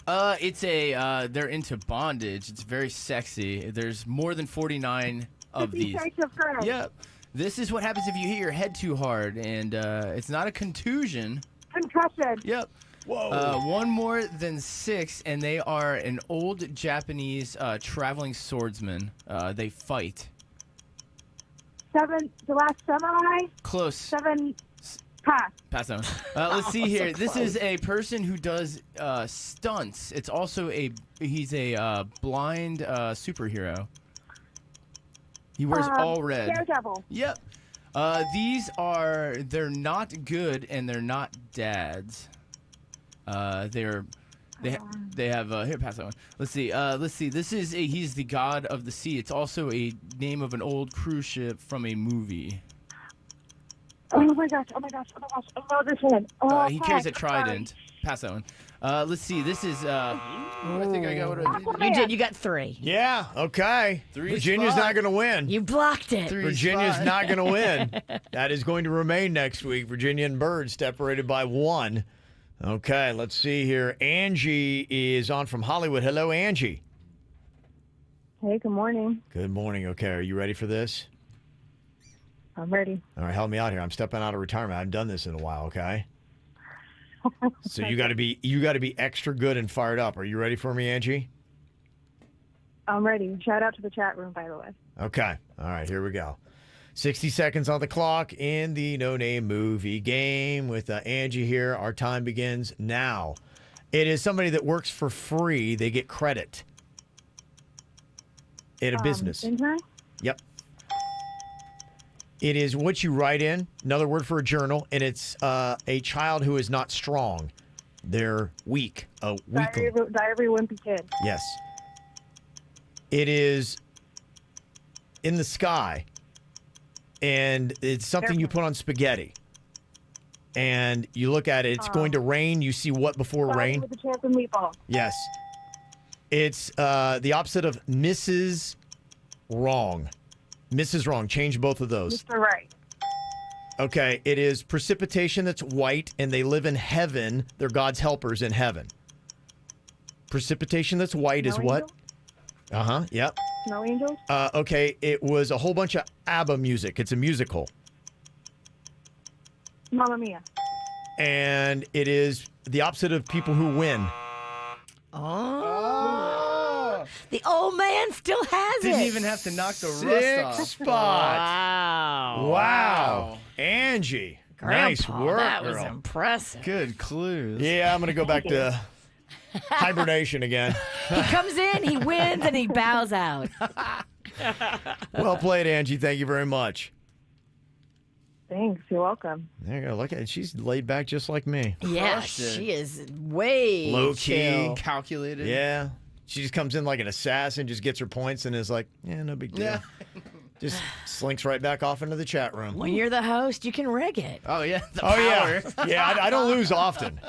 It's they're into bondage. It's very sexy. There's more than 49 of 50 these. Shades of Grey. Yep. This is what happens if you hit your head too hard, and it's not a contusion. Concussion. Yep. Whoa. One more than 6, and they are an old Japanese traveling swordsman. They fight. 7. The Last Samurai. Close. 7. Pass. Pass on. Let's see here. This is a person who does stunts. It's also he's a blind superhero. He wears all red. Daredevil. Yep. They're not good and they're not dads. They have here, pass that one. Let's see. He's the god of the sea. It's also a name of an old cruise ship from a movie. Oh my gosh. I know this one. Oh, He carries a fuck. trident. Pass that one. Let's see. This is I think I got what I did. You did. You got 3. Yeah, okay. Three Virginia's spot. not going to win. You blocked it. Virginia's not going to win. That is going to remain next week. Virginia and Bird separated by 1. Okay, let's see here. Angie is on from Hollywood. Hello, Angie. Hey, good morning. Good morning. Okay, are you ready for this? I'm ready. All right, help me out here. I'm stepping out of retirement. I haven't done this in a while, okay? So you got to be extra good and fired up. Are you ready for me, Angie? I'm ready. Shout out to the chat room, by the way. Okay. All right, here we go. 60 seconds on the clock in the no-name movie game with Angie here. Our time begins now. It is somebody that works for free. They get credit in a business. Intern? Yep. It is what you write in, another word for a journal, and it's a child who is not strong. They're weak. A weakling. Diary of a Wimpy Kid. Yes. It is in the sky, and it's something you put on spaghetti. And you look at it, it's going to rain. You see what before Diary rain? with a chance of meatball. Yes. It's the opposite of Mrs. Wrong. Mrs. Wrong. Change both of those. Mr. Right. Okay. It is precipitation that's white, and they live in heaven. They're God's helpers in heaven. Precipitation that's white is Snow what? Angel? Uh-huh. Yep. Snow Angels? Okay. It was a whole bunch of ABBA music. It's a musical. Mamma Mia. And it is the opposite of people who win. Oh. The old man still has Didn't it. even have to knock the rust off. 6 spot. Wow. Wow. Angie. Nice Grandpa, work, That was girl. Oh. impressive. Good clues. Yeah, I'm going to go back to hibernation again. He comes in, he wins, and he bows out. Well played, Angie. Thank you very much. Thanks. You're welcome. There you go. Look at it. She's laid back just like me. Yeah, Crushed it. she is way Low key. chill. Calculated. Yeah. She just comes in like an assassin, just gets her points, and is like, yeah, no big deal. Yeah. Just slinks right back off into the chat room. When you're the host, you can rig it. Oh yeah. The Oh, power. yeah. Yeah, I don't lose often.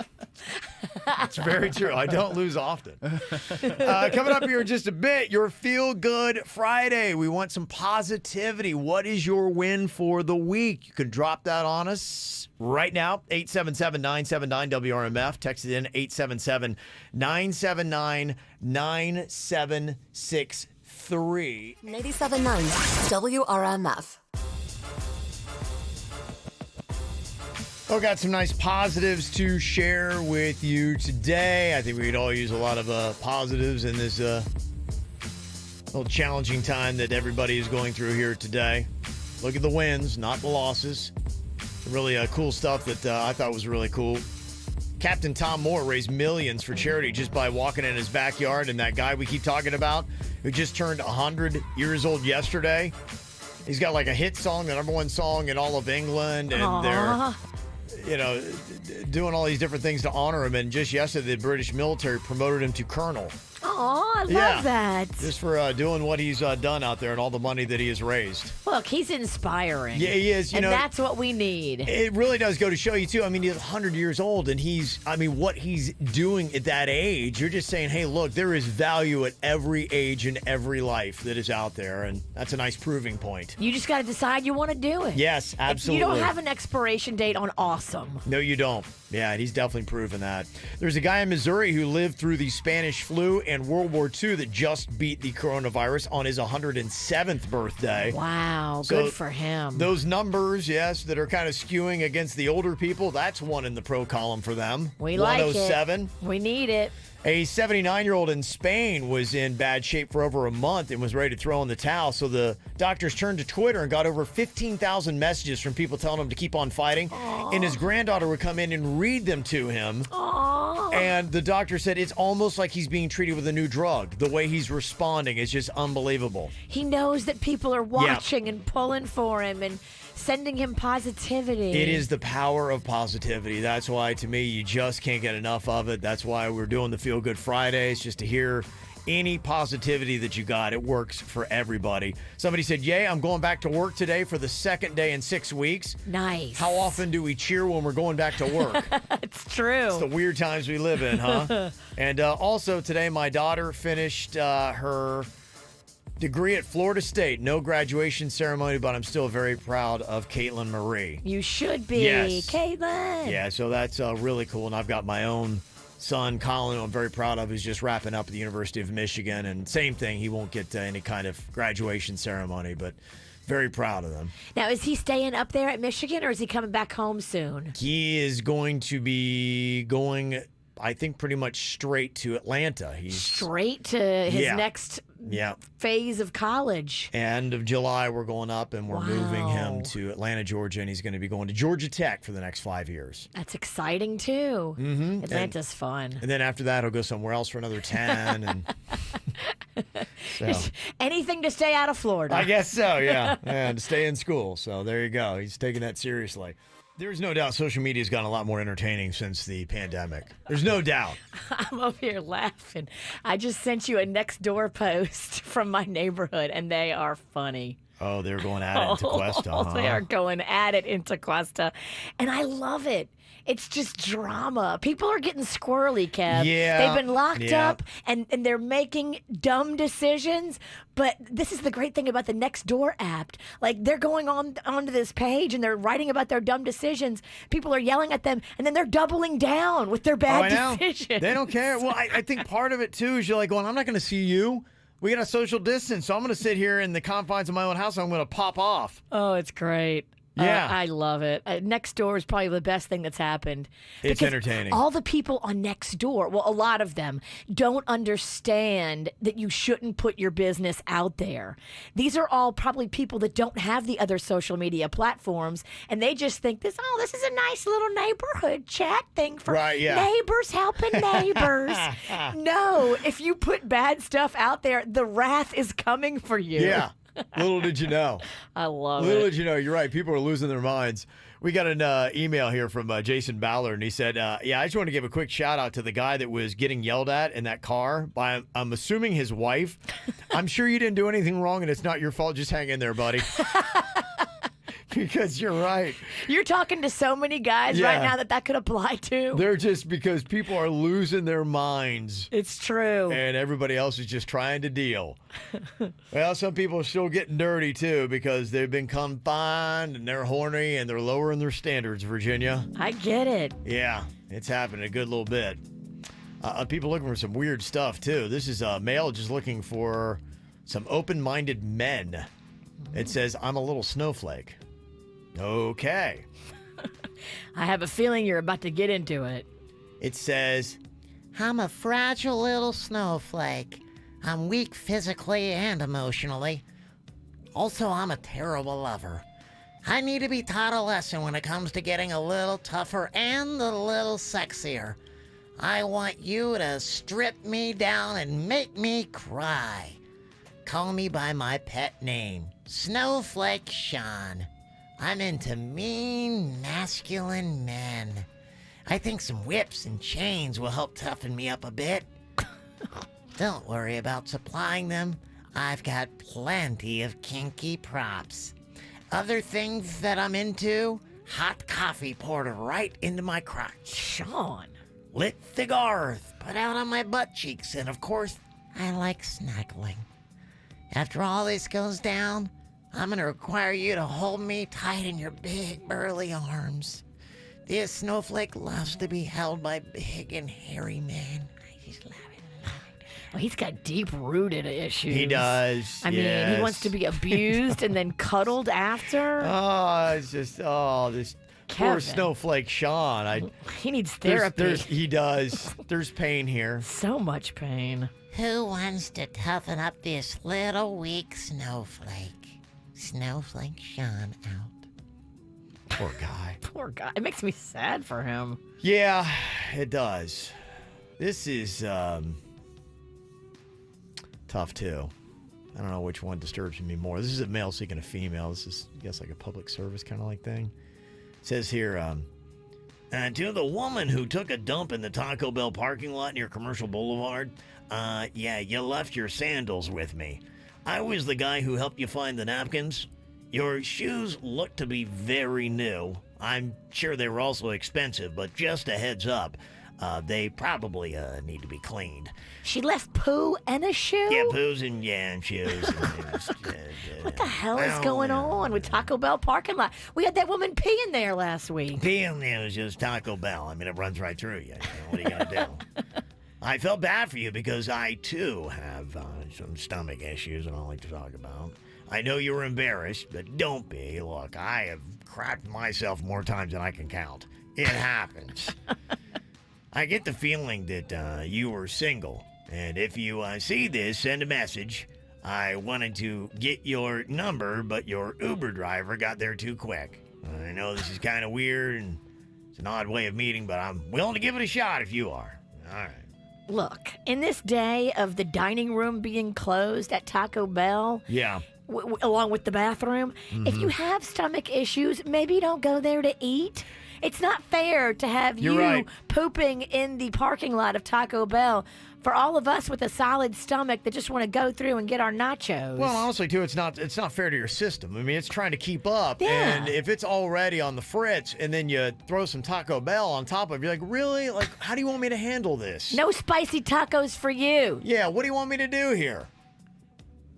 It's very true. I don't lose often. Coming up here in just a bit, your Feel Good Friday. We want some positivity. What is your win for the week? You can drop that on us right now. 877-979-WRMF. Text it in 877-979-9763. 97.9 WRMF. Well, got some nice positives to share with you today. I think we could all use a lot of positives in this little challenging time that everybody is going through here today. Look at the wins, not the losses. Really cool stuff that I thought was really cool. Captain Tom Moore raised millions for charity just by walking in his backyard, and that guy we keep talking about who just turned 100 years old yesterday, he's got like a hit song, the #1 song in all of England, and they're doing all these different things to honor him. And just yesterday, the British military promoted him to colonel. Oh, I love that. Just for doing what he's done out there and all the money that he has raised. Look, he's inspiring. Yeah, he is. And that's what we need. It really does go to show you, too. I mean, he's 100 years old, and what he's doing at that age, you're just saying, hey, look, there is value at every age and every life that is out there, and that's a nice proving point. You just got to decide you want to do it. Yes, absolutely. You don't have an expiration date on awesome. No, you don't. Yeah, and he's definitely proven that. There's a guy in Missouri who lived through the Spanish flu and World War II that just beat the coronavirus on his 107th birthday. Wow, So good for him. Those numbers, yes, that are kind of skewing against the older people, that's one in the pro column for them. We like it. 107. We need it. A 79-year-old in Spain was in bad shape for over a month and was ready to throw in the towel. So the doctors turned to Twitter and got over 15,000 messages from people telling him to keep on fighting. Aww. And his granddaughter would come in and read them to him. Aww. And the doctor said it's almost like he's being treated with a new drug. The way he's responding is just unbelievable. He knows that people are watching and pulling for him and sending him positivity. It is the power of positivity. That's why, to me, you just can't get enough of it. That's why we're doing the Feel Good Fridays, just to hear any positivity that you got. It works for everybody. Somebody said, yay, I'm going back to work today for the second day in 6 weeks. Nice. How often do we cheer when we're going back to work? It's true. It's the weird times we live in, huh? And also today, my daughter finished her degree at Florida State. No graduation ceremony, but I'm still very proud of Caitlyn Marie. You should be. Yes. Caitlyn. Yeah, so that's really cool. And I've got my own son, Colin, who I'm very proud of. He's just wrapping up at the University of Michigan. And same thing, he won't get any kind of graduation ceremony, but very proud of them. Now, is he staying up there at Michigan, or is he coming back home soon? He is going to be going, I think, pretty much straight to Atlanta. Straight to his next phase of college. End of July, we're going up, and we're moving him to Atlanta, Georgia, and he's going to be going to Georgia Tech for the next 5 years. That's exciting, too. Mm-hmm. Atlanta's fun. And then after that, he'll go somewhere else for another 10. And so. Anything to stay out of Florida. I guess so, yeah. And to stay in school. So there you go. He's taking that seriously. There's no doubt social media's gotten a lot more entertaining since the pandemic. There's no doubt. I'm over here laughing. I just sent you a next door post from my neighborhood, and they are funny. Oh, they're going at it into Cuesta, huh? They are going at it into Cuesta, and I love it. It's just drama. People are getting squirrely, Kev. Yeah. They've been locked up, and they're making dumb decisions. But this is the great thing about the Nextdoor app. Like, they're going onto this page, and they're writing about their dumb decisions. People are yelling at them, and then they're doubling down with their bad decisions. They don't care. Well, I think part of it, too, is you're like going, I'm not going to see you. We got a social distance, so I'm going to sit here in the confines of my own house, and I'm going to pop off. Oh, it's great. Yeah. I love it. Nextdoor is probably the best thing that's happened. It's entertaining. All the people on Nextdoor, well, a lot of them, don't understand that you shouldn't put your business out there. These are all probably people that don't have the other social media platforms, and they just think this is a nice little neighborhood chat thing for neighbors helping neighbors. No, if you put bad stuff out there, the wrath is coming for you. Yeah. Little did you know. I love it. Little did you know. You're right. People are losing their minds. We got an email here from Jason Ballard, and he said, I just want to give a quick shout out to the guy that was getting yelled at in that car by, I'm assuming, his wife. I'm sure you didn't do anything wrong, and it's not your fault. Just hang in there, buddy. Because you're right. You're talking to so many guys right now that could apply to. They're just because people are losing their minds. It's true. And everybody else is just trying to deal. Well, some people are still getting dirty, too, because they've been confined and they're horny and they're lowering their standards, Virginia. I get it. Yeah, it's happening a good little bit. People looking for some weird stuff, too. This is a male just looking for some open-minded men. It says, I'm a little snowflake. Okay. I have a feeling you're about to get into it. It says, I'm a fragile little snowflake. I'm weak physically and emotionally. Also, I'm a terrible lover. I need to be taught a lesson when it comes to getting a little tougher and a little sexier. I want you to strip me down and make me cry. Call me by my pet name, Snowflake Shawn. I'm into mean, masculine men. I think some whips and chains will help toughen me up a bit. Don't worry about supplying them. I've got plenty of kinky props. Other things that I'm into, hot coffee poured right into my crotch. Shawn. Lit cigars put out on my butt cheeks, and of course, I like snuggling. After all this goes down, I'm gonna require you to hold me tight in your big, burly arms. This snowflake loves to be held by big and hairy men. I just love it. Well, he's got deep-rooted issues. He does. I mean, he wants to be abused and then cuddled after. Oh, it's just this poor Kevin. Snowflake Shawn. He needs therapy. He does. There's pain here. So much pain. Who wants to toughen up this little weak snowflake? Snowflake Shawn out. Poor guy. Poor guy. It makes me sad for him. Yeah, it does. This is tough too. I don't know which one disturbs me more. This is a male seeking a female. This is, I guess, like a public service kind of like thing. It says here, to the woman who took a dump in the Taco Bell parking lot near Commercial Boulevard, yeah, you left your sandals with me. I was the guy who helped you find the napkins. Your shoes look to be very new. I'm sure they were also expensive, but just a heads up, they probably need to be cleaned. She left poo and a shoe? Yeah, poos and shoes. What the hell is going on with Taco Bell parking lot? We had that woman peeing there last week. Peeing there is just Taco Bell. I mean, it runs right through you. What are you going to do? I felt bad for you because I, too, have some stomach issues I don't like to talk about. I know you were embarrassed, but don't be. Look, I have crapped myself more times than I can count. It happens. I get the feeling that you were single, and if you see this, send a message. I wanted to get your number, but your Uber driver got there too quick. I know this is kind of weird, and it's an odd way of meeting, but I'm willing to give it a shot if you are. All right. Look, in this day of the dining room being closed at Taco Bell, Yeah. Along with the bathroom, if you have stomach issues, maybe don't go there to eat. It's not fair to have You're you right. pooping in the parking lot of Taco Bell for all of us with a solid stomach that just want to go through and get our nachos. Well, honestly, too, it's not fair to your system. I mean, it's trying to keep up, Yeah. and if it's already on the fritz, and then you throw some Taco Bell on top of it, you're like, really? Like, how do you want me to handle this? No spicy tacos for you. Yeah, what do you want me to do here?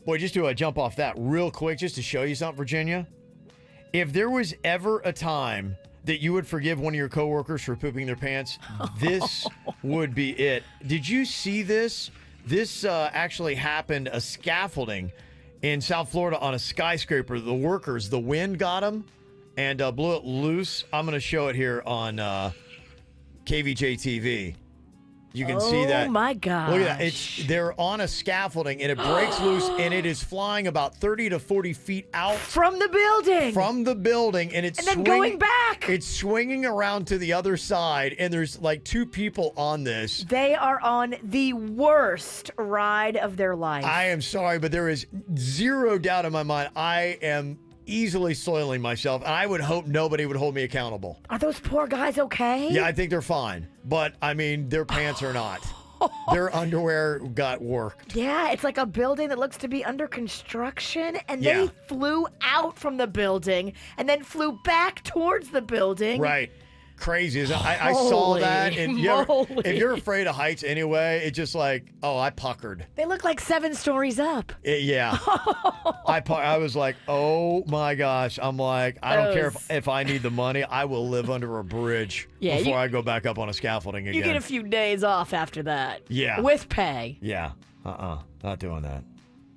Boy, just to jump off that real quick, just to show you something, Virginia. If there was ever a time that you would forgive one of your coworkers for pooping their pants, this would be it. Did you see this? This actually happened, a scaffolding in South Florida on a skyscraper. The workers, the wind got them and blew it loose. I'm going to show it here on KVJ TV. You can see that. Oh, my gosh. Look at that. They're on a scaffolding, and it breaks loose, and it is flying about 30 to 40 feet out From the building. from the building, and it's And then going back. It's swinging around to the other side, and there's like two people on this. They are on the worst ride of their life. I am sorry, but there is zero doubt in my mind I am easily soiling myself, and I would hope nobody would hold me accountable. Are those poor guys okay? Yeah, I think they're fine, but I mean, their pants are not. Their underwear got worked. Yeah, it's like a building that looks to be under construction, and Yeah. they flew out from the building and then flew back towards the building. Right. Crazy. Isn't it? I saw that. Holy And moly. if you're afraid of heights anyway, it's just like, oh, I puckered. They look like 7 stories up. Yeah. I was like, oh my gosh. I'm like, I don't care if I need the money. I will live under a bridge Yeah, before you- I go back up on a scaffolding again. You get a few days off after that. Yeah. With pay. Yeah. Not doing that.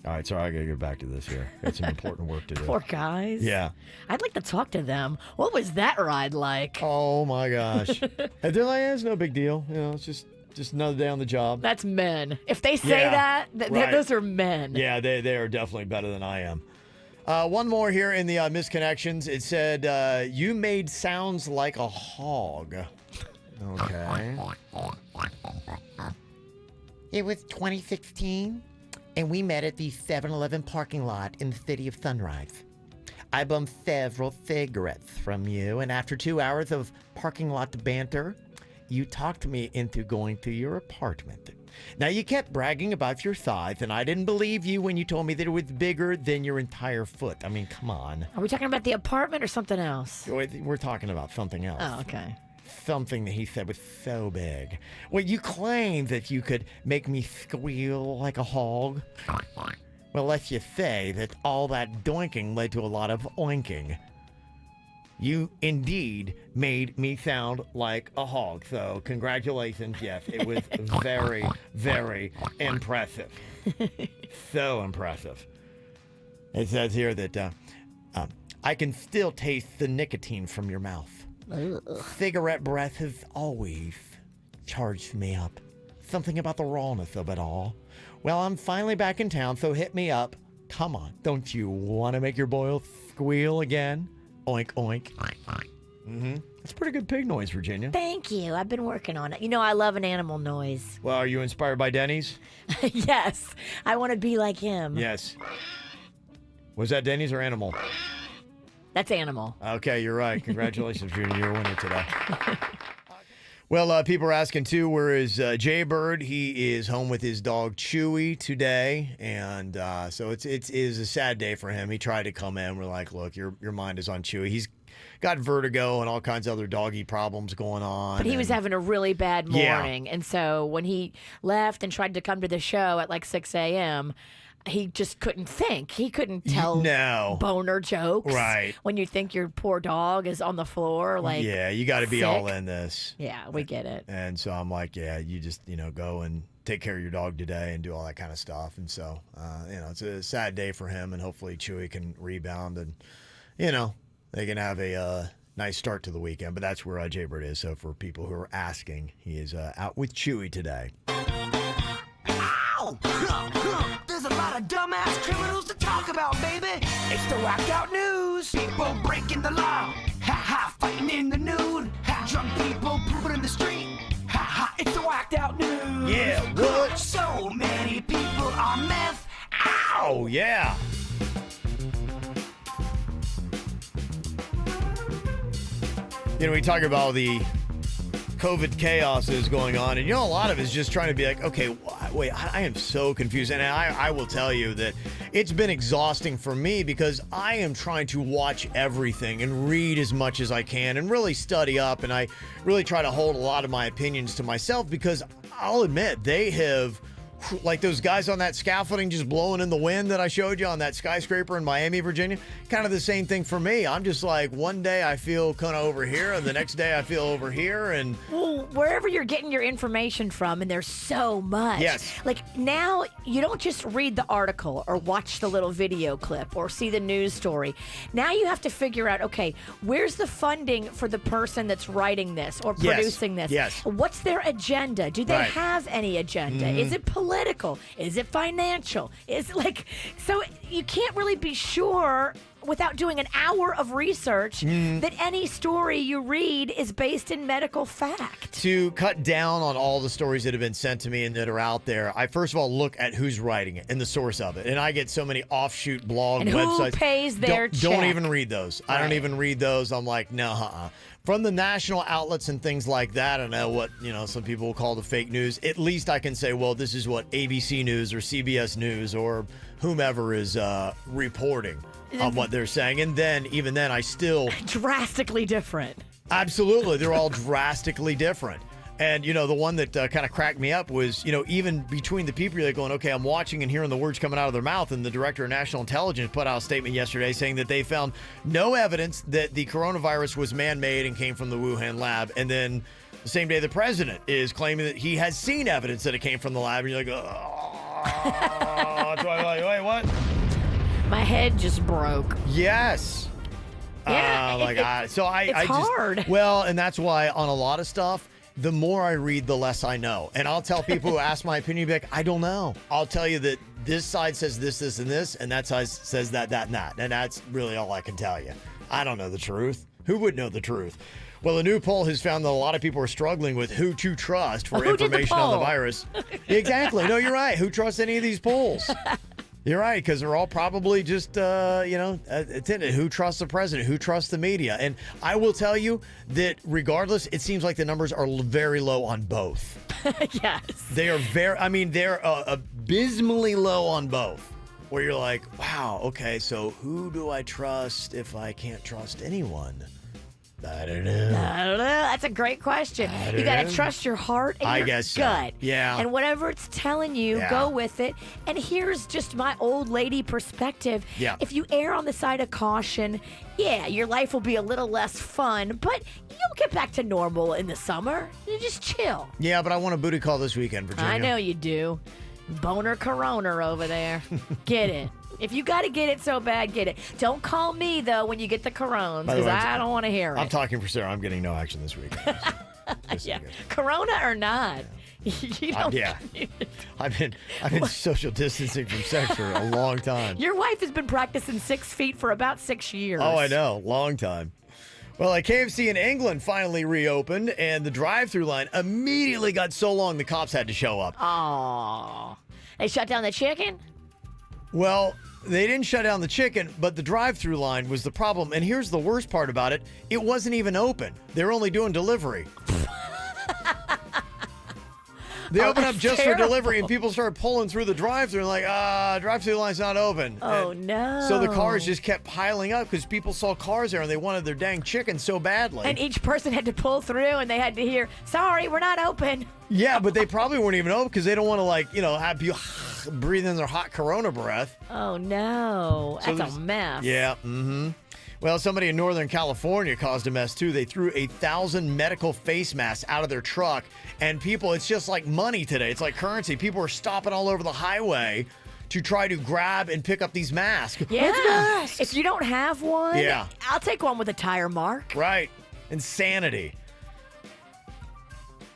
All right. Sorry, I got to get back to this here. Got some important work to do. Poor guys. Yeah. I'd like to talk to them. What was that ride like? Oh my gosh. And they're like, it's no big deal. You know, it's just another day on the job. That's men. If they say Yeah, that, right. those are men. Yeah, they are definitely better than I am. One more here in the misconnections. It said, you made sounds like a hog. Okay. It was 2016, and we met at the 7-Eleven parking lot in the city of Sunrise. I bummed several cigarettes from you, and after 2 hours of parking lot banter, you talked me into going to your apartment. Now, you kept bragging about your size, and I didn't believe you when you told me that it was bigger than your entire foot. I mean, come on. Are we talking about the apartment or something else? We're talking about something else. Oh, okay. Something that he said was so big. Well, you claimed that you could make me squeal like a hog. Well, let's just say that all that doinking led to a lot of oinking. You indeed made me sound like a hog. So congratulations. Yes, it was very, very impressive. So impressive. It says here that I can still taste the nicotine from your mouth. Cigarette breath has always charged me up. Something about the rawness of it all. Well, I'm finally back in town, so hit me up. Come on, don't you want to make your boil squeal again? Oink, oink. Mm-hmm. That's pretty good pig noise, Virginia. Thank you. I've been working on it. You know, I love an animal noise. Well, are you inspired by Dennys? Yes. I want to be like him. Yes. Was that Dennys or Animal? That's animal. Okay, you're right. Congratulations, Virginia. You're a winner today. Well, people are asking, too, where is Jaybird? He is home with his dog, Chewie, today. And so it is a sad day for him. He tried to come in. We're like, look, your mind is on Chewie. He's got vertigo and all kinds of other doggy problems going on. But he was having a really bad morning. Yeah. And so when he left and tried to come to the show at like 6 a.m., he just couldn't think. He couldn't tell boner jokes. Right. When you think your poor dog is on the floor, like, yeah, you got to be all in this. Yeah, we get it. And so I'm like, yeah, you just, go and take care of your dog today and do all that kind of stuff. And so, it's a sad day for him, and hopefully Chewie can rebound and, they can have a nice start to the weekend. But that's where Jaybird is. So for people who are asking, he is out with Chewie today. Ow! There's a lot of dumbass criminals to talk about, baby. It's the whacked out news. People breaking the law. Ha ha, fighting in the nude. Ha, drunk people pooping in the street. Ha ha, it's the whacked out news. Yeah, what? So many people on meth. Ow, yeah. We talk about the COVID chaos is going on, and a lot of it is just trying to be like, okay, wait, I am so confused. And I will tell you that it's been exhausting for me because I am trying to watch everything and read as much as I can and really study up, and I really try to hold a lot of my opinions to myself because I'll admit they have, like those guys on that scaffolding just blowing in the wind that I showed you on that skyscraper in Miami, Virginia, kind of the same thing for me. I'm just like, one day I feel kind of over here and the next day I feel over here. And well, wherever you're getting your information from, and there's so much. Yes. Like now you don't just read the article or watch the little video clip or see the news story. Now you have to figure out, okay, where's the funding for the person that's writing this or producing this? Yes. What's their agenda? Do they have any agenda? Mm-hmm. Is it political? Is it financial? Is it like, so you can't really be sure without doing an hour of research that any story you read is based in medical fact. To cut down on all the stories that have been sent to me and that are out there, I first of all look at who's writing it and the source of it. And I get so many offshoot blog and websites. Who pays their check? Don't even read those. Right. I don't even read those. I'm like, no, From the national outlets and things like that, I know what, some people will call the fake news. At least I can say, well, this is what ABC News or CBS News or whomever is reporting on what they're saying. And then, even then, I still... drastically different. Absolutely. They're all drastically different. And, the one that kind of cracked me up was, even between the people, you're like going, okay, I'm watching and hearing the words coming out of their mouth. And the director of national intelligence put out a statement yesterday saying that they found no evidence that the coronavirus was man-made and came from the Wuhan lab. And then the same day, the president is claiming that he has seen evidence that it came from the lab. And you're like, oh, so I'm like, wait, what? My head just broke. Yes. Yeah. It's hard. Well, and that's why on a lot of stuff, the more I read, the less I know. And I'll tell people who ask my opinion, be like, I don't know. I'll tell you that this side says this, this, and this, and that side says that, and that. And that's really all I can tell you. I don't know the truth. Who would know the truth? Well, a new poll has found that a lot of people are struggling with who to trust for information on the virus. Exactly. No, you're right. Who trusts any of these polls? You're right, because they're all probably just, attended. Who trusts the president? Who trusts the media? And I will tell you that regardless, it seems like the numbers are very low on both. Yes. They are they're abysmally low on both. Where you're like, wow, okay, so who do I trust if I can't trust anyone? I don't know. That's a great question. You got to trust your heart and your guess gut. So. Yeah. And whatever it's telling you, go with it. And here's just my old lady perspective. Yeah. If you err on the side of caution, your life will be a little less fun, but you'll get back to normal in the summer. You just chill. Yeah, but I want a booty call this weekend, Virginia. I know you do. Boner Corona over there. Get it. If you got to get it so bad, get it. Don't call me, though, when you get the coronas, because I don't want to hear it. I'm talking for Sarah. I'm getting no action this weekend. Yeah. Corona or not. You don't. I've been social distancing from sex for a long time. Your wife has been practicing 6 feet for about 6 years. Oh, I know. Long time. Well, a KFC in England finally reopened, and the drive-thru line immediately got so long the cops had to show up. Oh. They shut down the chicken? Well, they didn't shut down the chicken, but the drive-thru line was the problem. And here's the worst part about it. It wasn't even open. They were only doing delivery. They opened up just for delivery, and people started pulling through the drive-thru and drive-thru line's not open. Oh, and no. So the cars just kept piling up because people saw cars there and they wanted their dang chicken so badly. And each person had to pull through, and they had to hear, sorry, we're not open. Yeah, but they probably weren't even open because they don't want to, have you breathe in their hot Corona breath. Oh, no. That's a mess. Yeah, mm-hmm. Well, somebody in Northern California caused a mess, too. They threw 1,000 medical face masks out of their truck. And people, it's just like money today. It's like currency. People are stopping all over the highway to try to grab and pick up these masks. Yeah. Masks. If you don't have one, I'll take one with a tire mark. Right. Insanity.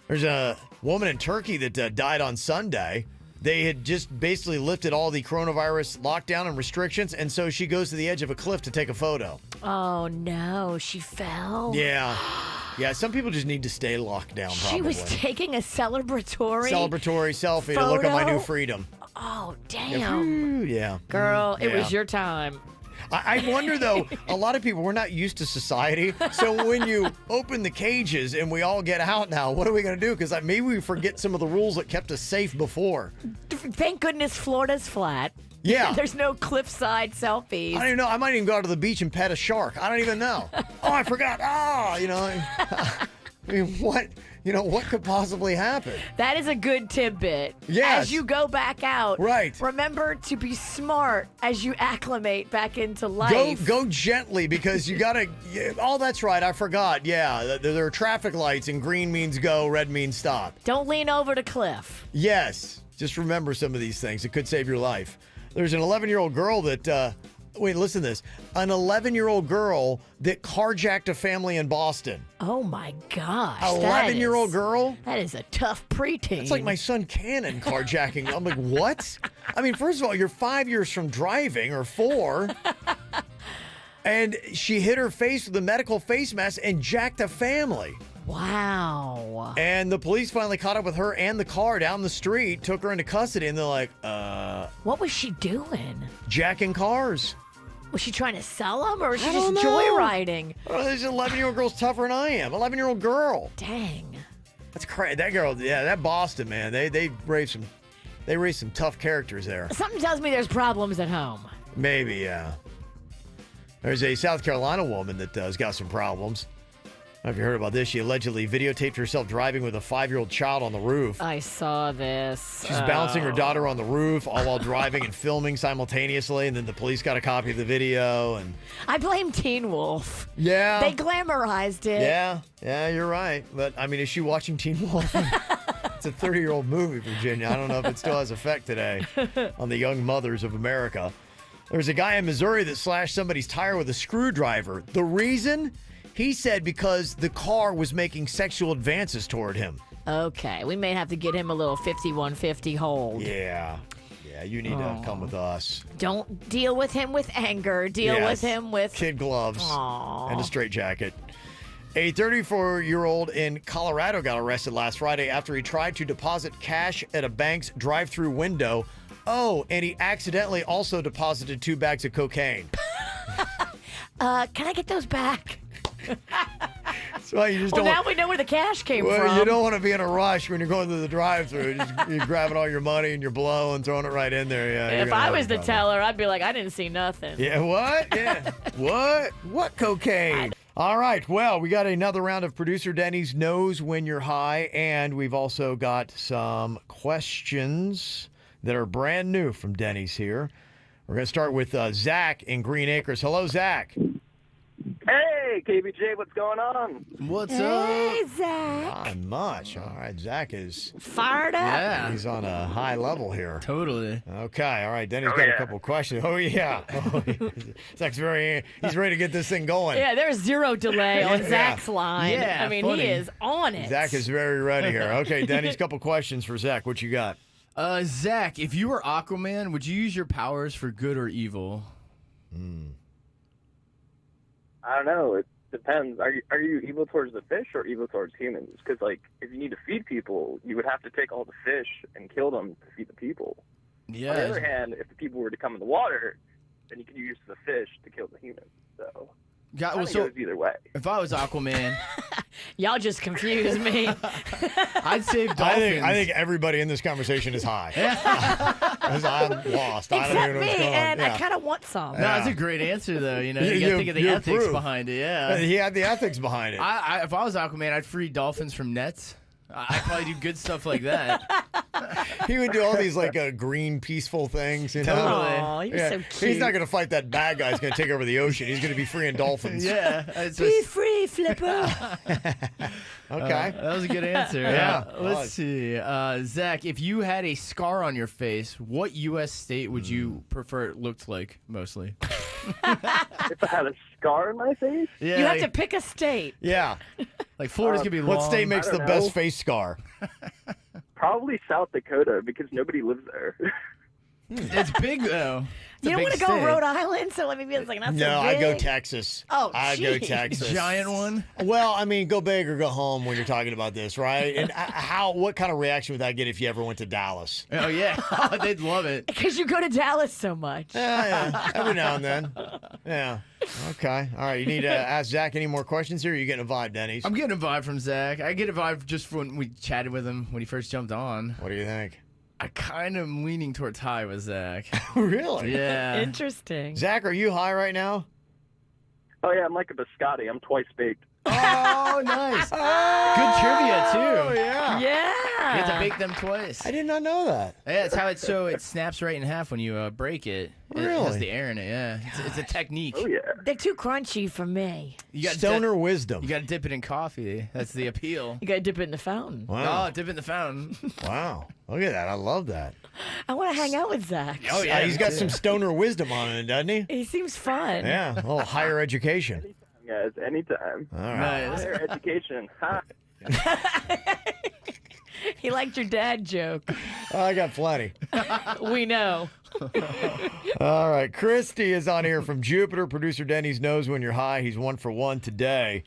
There's a woman in Turkey that died on Sunday. They had just basically lifted all the coronavirus lockdown and restrictions, and so she goes to the edge of a cliff to take a photo. Oh, no. She fell? Yeah. Yeah, some people just need to stay locked down, probably. She was taking a celebratory selfie photo? to look at my new freedom. Oh, damn. Yeah. Girl, it was your time. I wonder, though, a lot of people, we're not used to society. So when you open the cages and we all get out now, what are we going to do? Because maybe we forget some of the rules that kept us safe before. Thank goodness Florida's flat. Yeah. There's no cliffside selfies. I don't even know. I might even go out to the beach and pet a shark. I don't even know. Oh, I forgot. I mean, what could possibly happen? That is a good tidbit. Yes. As you go back out, right. Remember to be smart as you acclimate back into life. Go gently because you got to. Oh, that's right. I forgot. Yeah, there are traffic lights and green means go, red means stop. Don't lean over the cliff. Yes. Just remember some of these things. It could save your life. There's an 11-year-old girl that. Wait, listen to this. An 11-year-old girl that carjacked a family in Boston. Oh, my gosh. 11-year-old girl? That is a tough preteen. It's like my son Cannon carjacking. I'm like, what? I mean, first of all, you're 5 years from driving, or 4. And she hit her face with a medical face mask and jacked a family. Wow. And the police finally caught up with her and the car down the street, took her into custody, and they're like, What was she doing? Jacking cars. Was she trying to sell them, or was she don't just know. joyriding? Oh, this 11-year-old girl's tougher than I am. 11-year-old girl. Dang. That's crazy. That girl, that Boston, man, they raised some tough characters there. Something tells me there's problems at home. Maybe, yeah. There's a South Carolina woman that has got some problems. I don't know if you heard about this. She allegedly videotaped herself driving with a 5-year-old child on the roof. I saw this. She's bouncing her daughter on the roof all while driving and filming simultaneously, and then the police got a copy of the video. And I blame Teen Wolf. Yeah. They glamorized it. Yeah, you're right. But, I mean, is she watching Teen Wolf? It's a 30-year-old movie, Virginia. I don't know if it still has effect today on the young mothers of America. There's a guy in Missouri that slashed somebody's tire with a screwdriver. The reason? He said because the car was making sexual advances toward him. Okay, we may have to get him a little 5150 hold. Yeah. Yeah, you need to come with us. Don't deal with him with anger. Deal with Yes. him with Kid gloves Aw. and a straitjacket. A 34-year-old in Colorado got arrested last Friday after he tried to deposit cash at a bank's drive-through window. Oh, and he accidentally also deposited 2 bags of cocaine. Can I get those back? So you just Well, don't. now we know where the cash came Well, from. you don't want to be in a rush when you're going through the drive-through. You're grabbing all your money and your blow and throwing it right in there. Yeah. you're If gonna I have was a the problem. teller, I'd be like, I didn't see nothing. Yeah, what? Yeah. What? What cocaine? All right. Well, we got another round of producer Denny's Knows When You're High, and we've also got some questions that are brand new from Denny's here. We're going to start with Zack in Green Acres. Hello, Zack. Hey, KBJ, what's going on? What's Hey, up? Zach. Not much. All right. Zack is Fired up. Yeah, he's on a high level here. totally. Okay. All right. Denny's got a couple questions. Oh, yeah. Zack's he's ready to get this thing going. Yeah, there's zero delay on Yeah. Zach's line. Yeah, I mean, funny. he is on it. Zack is very ready here. Okay, Denny's, couple questions for Zack. What you got? Zach, if you were Aquaman, would you use your powers for good or evil? I don't know. It depends. Are you evil towards the fish or evil towards humans? Because, like, if you need to feed people, you would have to take all the fish and kill them to feed the people. On the other Yeah. hand, if the people were to come in the water, then you could use the fish to kill the humans. So I think it goes either way. If I was Aquaman, Y'all just confused me. I'd save dolphins. I think everybody in this conversation is high. 'Cause I'm lost. I don't Except even know me, what's going on. and Yeah. I kind of want some. No, that's a great answer, though. You know, you, You- got to think of the you ethics approve. behind it. Yeah. He had the ethics behind it. If I was Aquaman, I'd free dolphins from nets. I'd probably do good stuff like that. He would do all these like green, peaceful things. You know? Totally. Aw, you're so cute. He's not going to fight that bad guy. He's going to take over the ocean. He's going to be freeing dolphins. Yeah. It's Be just, free, Flipper. Okay. that was a good answer. Yeah. Let's see. Zach, if you had a scar on your face, what U.S. state would you prefer it looked like mostly? If I had a scar in my face, Yeah. You have to pick a state. Yeah. Like Florida's going to be long. What state makes I the don't best know. face scar? probably South Dakota because nobody lives there. It's big, though. It's You a don't big want to go state. Rhode Island, so let me be like, not so No, I'd go big. Texas. Oh, I'd go geez. Texas. Giant one? Well, I mean, go big or go home when you're talking about this, right? And what kind of reaction would that get if you ever went to Dallas? Oh, yeah. Oh, they'd love it. Because you go to Dallas so much. Yeah, every now and then. Yeah. Okay. All right. You need to ask Zach any more questions here? Or are you getting a vibe, Denny's? I'm getting a vibe from Zach. I get a vibe just from when we chatted with him when he first jumped on. What do you think? I kind of am leaning towards high with Zach. Really? Yeah. Interesting. Zach, are you high right now? Oh yeah, I'm like a biscotti. I'm twice baked. Oh, nice. Good trivia, too. Oh, yeah. Yeah. You have to bake them twice. I did not know that. Yeah, it's how it snaps right in half when you break it. It has Really? the air in it, yeah. It's a technique. Oh yeah. They're too crunchy for me. You got Stoner wisdom. You got to dip it in coffee. That's the appeal. You got to dip it in the fountain. Wow. Oh, dip it in the fountain. Wow. Look at that. I love that. I want to hang out with Zach. Oh, yeah. He's got some stoner wisdom on it, doesn't he? He seems fun. Yeah. A little higher education. Guys, anytime. All right. Nice. Higher education. Ha. He liked your dad joke. Oh, I got plenty. We know. All right. Christy is on here from Jupiter. Producer Denny's knows when you're high. He's 1 for 1 today.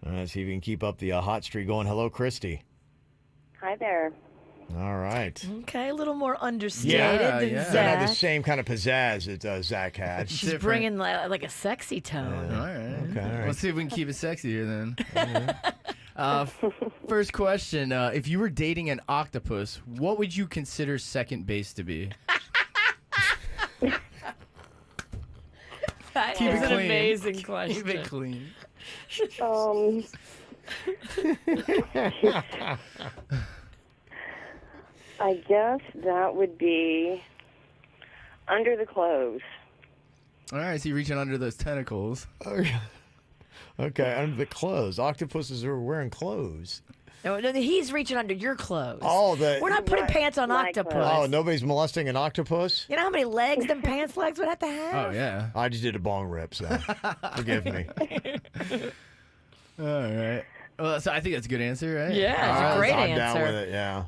Let's see if he can keep up the hot streak going. Hello, Christy. Hi there. All right. Okay, a little more understated Yeah, than yeah. Doesn't have the Zach. same kind of pizzazz that Zach had. She's different. bringing like a sexy tone. All right. Okay, all right. Let's see if we can keep it sexy here then. First question. If you were dating an octopus, what would you consider second base to be? That Keep is it an clean. amazing question. Keep it clean. I guess that would be under the clothes. All right, so you're reaching under those tentacles. Okay, under the clothes. Octopuses are wearing clothes. No, he's reaching under your clothes. Oh, We're not putting My- pants on my octopus. clothes. Oh, nobody's molesting an octopus? You know how many legs them pants legs would have to have? Oh, yeah. I just did a bong rip, so forgive me. All right. Well, so I think that's a good answer, right? Yeah, it's All a right. great I'm answer. down with it, yeah.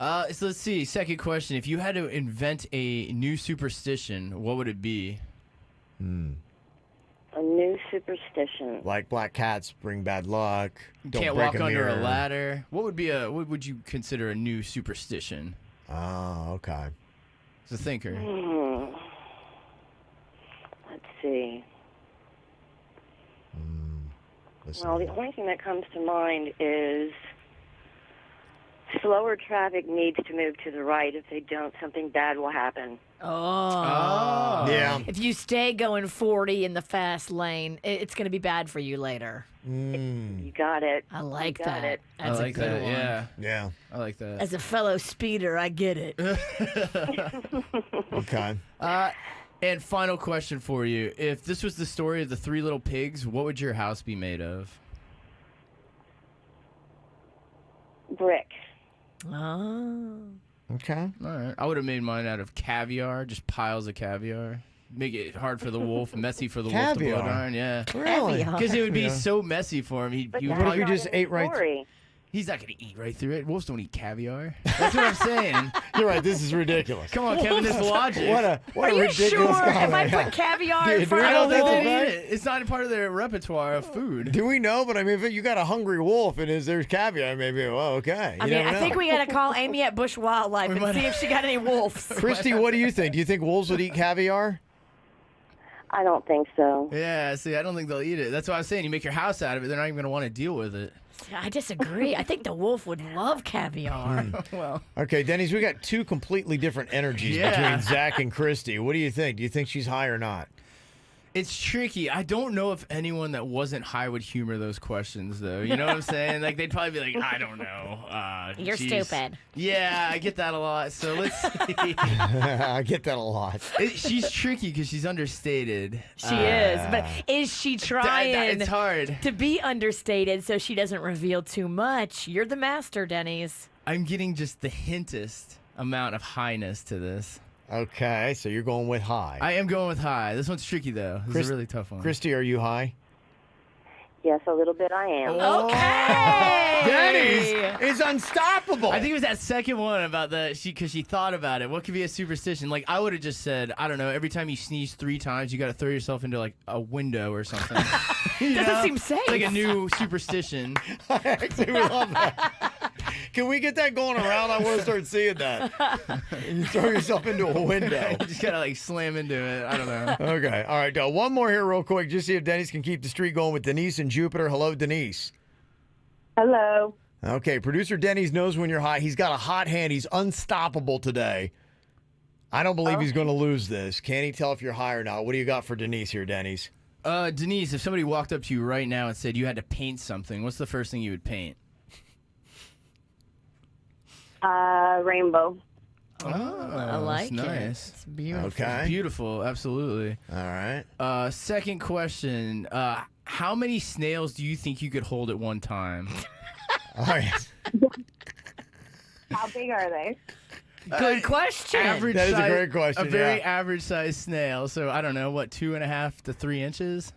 So let's see. Second question. If you had to invent a new superstition, what would it be? A new superstition. Like black cats bring bad luck. Don't Can't break walk under mirror. a ladder. What would you consider a new superstition? Oh, okay. As a thinker. Let's see. Listen. Well, the only thing that comes to mind is slower traffic needs to move to the right. If they don't, something bad will happen. Oh. Yeah. If you stay going 40 in the fast lane, it's going to be bad for you later. You got it. I like You got that. it. That's I like a good that. one. Yeah. Yeah. I like that. As a fellow speeder, I get it. Okay. And final question for you. If this was the story of the 3 little pigs, what would your house be made of? Brick. Oh. Okay. All right. I would have made mine out of caviar, just piles of caviar. Make it hard for the wolf, messy for the wolf to blow Caviar? down. Yeah. Really? Because it would be Yeah. so messy for him. He But would that's What if you not probably, just in the ate right story. he's not going to eat right through it. Wolves don't eat caviar. That's what I'm saying. You're right. This is ridiculous. Come on, Kevin, this logic. What a Are you ridiculous sure if I comment. put caviar Dude, in do front we I know of don't a think that's they a eat fact? it. It's not a part of their repertoire of food. Do we know? But I mean, if you got a hungry wolf and there's caviar, maybe, well, okay. I You mean, never I think know. we got to call Amy at Bush Wildlife and might see if she got any wolves. Christy, what do you think? Do you think wolves would eat caviar? I don't think so. Yeah, see, I don't think they'll eat it. That's why I was saying you make your house out of it, they're not even going to want to deal with it. I disagree. I think the wolf would love caviar. Well, Okay, Denny's, we got 2 completely different energies Yeah. between Zack and Christy. What do you think? Do you think she's high or not? it's tricky. I don't know if anyone that wasn't high would humor those questions, though. You know what I'm saying? Like, they'd probably be like, I don't know. You're geez." stupid. Yeah, I get that a lot. So let's see. I get that a lot. She's tricky because she's understated. She is. But is she trying It's hard. to be understated so she doesn't reveal too much? You're the master, Dennys. I'm getting just the hintest amount of highness to this. Okay, so you're going with high. I am going with high. This one's tricky, though. This is a really tough one. Christy, are you high? Yes, a little bit I am. Okay. Denny's is unstoppable. I think it was that second one about because she thought about it. What could be a superstition? Like, I would have just said, I don't know, every time you sneeze 3 times, you got to throw yourself into, like, a window or something. You Doesn't know? seem safe. It's like a new superstition. Actually, we love that. Can we get that going around? I want to start seeing that. You throw yourself into a window. You just got to, like, slam into it. I don't know. Okay. All right. One more here real quick. Just see if Denny's can keep the streak going with Denise and Jupiter. Hello, Denise. Hello. Okay. Producer Denny's knows when you're hot. He's got a hot hand. He's unstoppable today. I don't believe he's going to lose this. Can he tell if you're high or not? What do you got for Denise here, Denny's? Denise, if somebody walked up to you right now and said you had to paint something, what's the first thing you would paint? Rainbow. Oh, I like that's it. nice. It's beautiful. Okay. Beautiful, absolutely. All right. Second question. How many snails do you think you could hold at one time? All right. How big are they? Good question. Average That is a size- great question, A very yeah. average sized snail. So I don't know, what, 2.5 to 3 inches?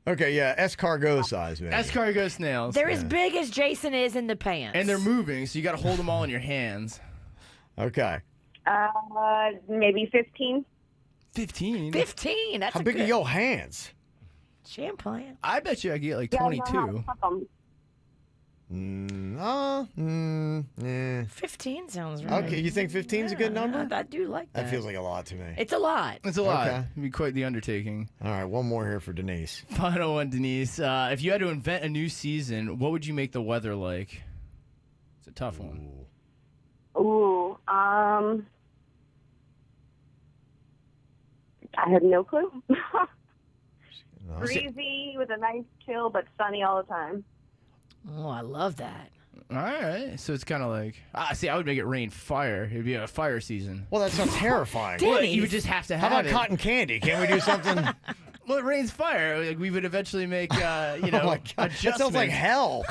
Okay. Yeah. Escargot size, man. Escargot snails. They're as big as Jason is in the pants. And they're moving, so you got to hold them all in your hands. Okay. Maybe 15. 15? 15. That's How a big good are your hands? Champlain. I bet you I get like 22. 15 sounds right. Okay. You think 15 is a good number? I do like that. That feels like a lot to me. It's a lot. It's a lot. Okay. It'd be quite the undertaking. All right. One more here for Denise. Final one, Denise. If you had to invent a new season, what would you make the weather like? It's a tough one. Ooh, I have no clue. Breezy with a nice chill, but sunny all the time. Oh, I love that. All right. So it's kind of like, see, I would make it rain fire. It'd be a fire season. Well, that sounds terrifying. Well, Denny's. you would just have to How have about it. cotton candy? Can't we do something? Well, it rains fire. Like, we would eventually make, Oh my God. That sounds like adjustments. hell.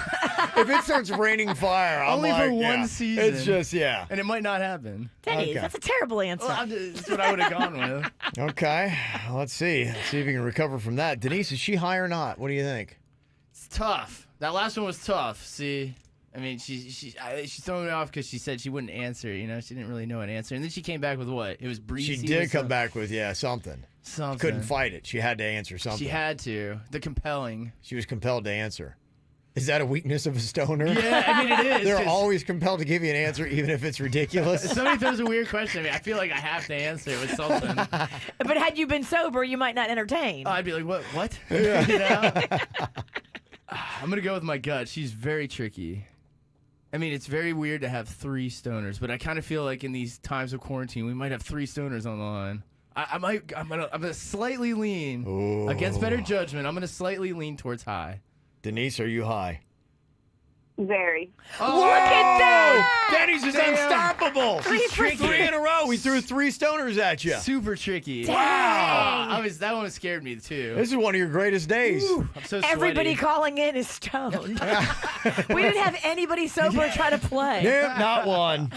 If it starts raining fire, I'm Only like, for one yeah. season. It's just, yeah. And it might not happen. Denny's, Okay. that's a terrible answer. Well, that's what I would have gone with. Okay. Let's see. See if you can recover from that. Denise, is she high or not? What do you think? It's tough. That last one was tough. See, I mean, she's throwing me off because she said she wouldn't answer. You know, she didn't really know an answer, and then she came back with what? It was breezy. She did come back with something. Something. Couldn't fight it. She had to answer something. She had to. The compelling. She was compelled to answer. Is that a weakness of a stoner? Yeah, I mean, it is. They're always compelled to give you an answer, even if it's ridiculous. If somebody throws a weird question at me, I feel like I have to answer it with something. But had you been sober, you might not entertain. I'd be like, what? Yeah. You know? I'm going to go with my gut. She's very tricky. I mean, it's very weird to have 3 stoners, but I kind of feel like in these times of quarantine, we might have 3 stoners on the line. I'm gonna slightly lean against better judgment. I'm gonna slightly lean towards high. Denise, are you high? Very. Oh, look at that! Denny's is unstoppable. 3 in a row. We threw 3 stoners at you. Super tricky. Dang. Wow. That one scared me too. This is one of your greatest days. I'm so sweaty. Everybody calling in is stoned. We didn't have anybody sober try to play. Nope, not one.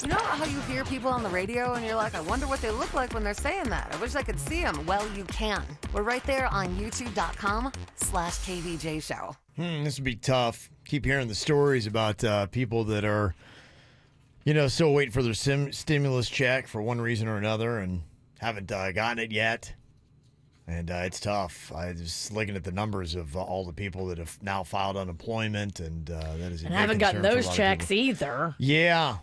You know how you hear people on the radio and you're like, I wonder what they look like when they're saying that. I wish I could see them. Well, you can. We're right there on youtube.com/KVJ show. This would be tough. Keep hearing the stories about people that are, still waiting for their stimulus check for one reason or another and haven't gotten it yet. And it's tough. I was looking at the numbers of all the people that have now filed unemployment, and that is a And big haven't gotten concern for a those lot of checks people. either. Yeah,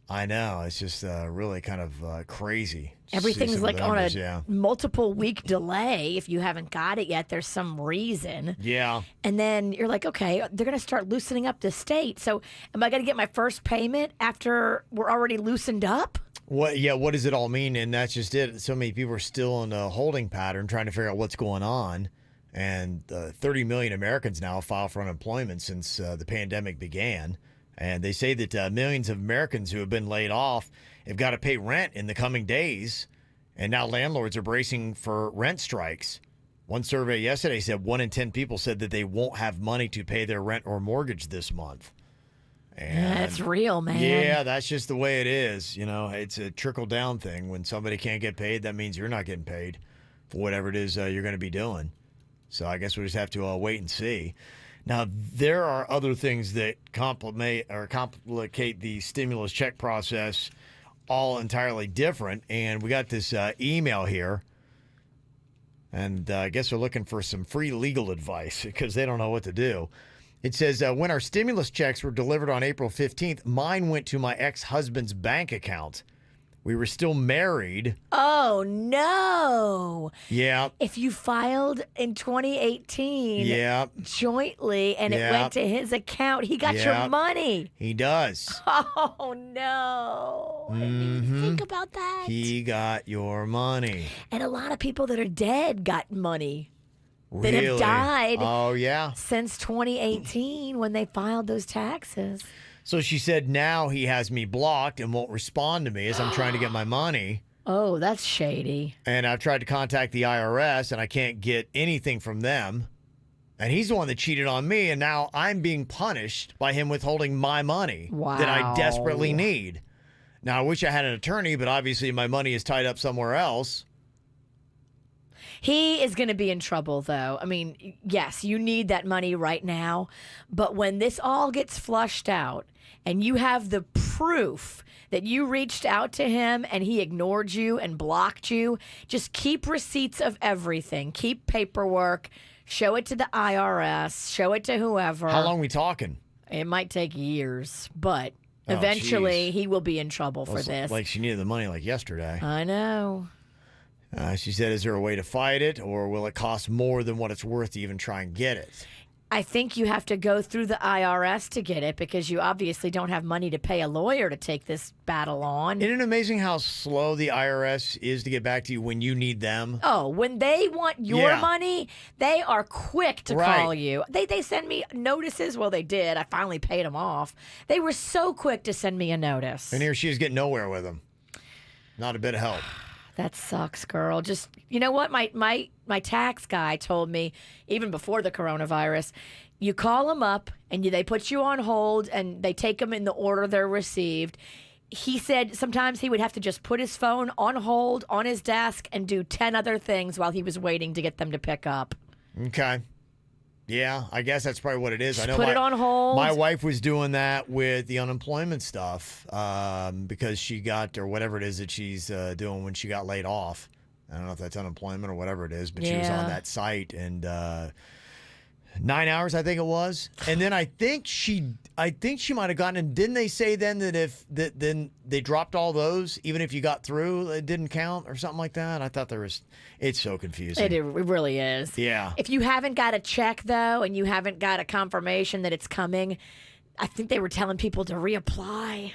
I know. It's just really kind of crazy. to see Everything's some of like the on numbers, a multiple week delay. If you haven't got it yet, there's some reason. Yeah. And then you're like, okay, they're going to start loosening up the state. So am I going to get my first payment after we're already loosened up? What does it all mean? And that's just it. So many people are still in a holding pattern trying to figure out what's going on. And 30 million Americans now filed for unemployment since the pandemic began. And they say that millions of Americans who have been laid off have got to pay rent in the coming days. And now landlords are bracing for rent strikes. One survey yesterday said 1 in 10 people said that they won't have money to pay their rent or mortgage this month. And That's real, man. yeah, that's just the way it is. It's a trickle-down thing. When somebody can't get paid, that means you're not getting paid for whatever it is you're going to be doing. So I guess we just have to wait and see. Now, there are other things that complicate the stimulus check process all entirely different. And we got this email here. And I guess they're looking for some free legal advice because they don't know what to do. It says, when our stimulus checks were delivered on April 15th, mine went to my ex-husband's bank account. We were still married. Oh, no. Yeah. If you filed in 2018 jointly and it went to his account, he got your money. He does. Oh, no. I didn't even think about that. He got your money. And a lot of people that are dead got money. That Really? have died Oh, yeah. since 2018 when they filed those taxes. So she said now he has me blocked and won't respond to me as I'm trying to get my money. Oh, that's shady. And I've tried to contact the IRS and I can't get anything from them. And he's the one that cheated on me, and now I'm being punished by him withholding my money that I desperately need. Now, I wish I had an attorney, but obviously my money is tied up somewhere else. He is going to be in trouble, though. I mean, yes, you need that money right now. But when this all gets flushed out and you have the proof that you reached out to him and he ignored you and blocked you, just keep receipts of everything. Keep paperwork. Show it to the IRS. Show it to whoever. How long are we talking? It might take years, but eventually he will be in trouble for this. Like she needed the money like yesterday. I know. She said, is there a way to fight it, or will it cost more than what it's worth to even try and get it? I think you have to go through the IRS to get it because you obviously don't have money to pay a lawyer to take this battle on. Isn't it amazing how slow the IRS is to get back to you when you need them? Oh, when they want your money, they are quick to call you. They send me notices. Well, they did. I finally paid them off. They were so quick to send me a notice. And here she is getting nowhere with them. Not a bit of help. That sucks, girl. Just, you know what? My tax guy told me, even before the coronavirus, you call them up and they put you on hold and they take them in the order they're received. He said sometimes he would have to just put his phone on hold on his desk and do 10 other things while he was waiting to get them to pick up. Okay. Yeah, I guess that's probably what it is. I know Put it on hold. My wife was doing that with the unemployment stuff because she got, or whatever it is that she's doing when she got laid off. I don't know if that's unemployment or whatever it is, but she was on that site and 9 hours, I think it was. And then I think she might have gotten, and didn't they say then that then they dropped all those, even if you got through, it didn't count or something like that? I thought it's so confusing. It really is. Yeah. If you haven't got a check, though, and you haven't got a confirmation that it's coming, I think they were telling people to reapply.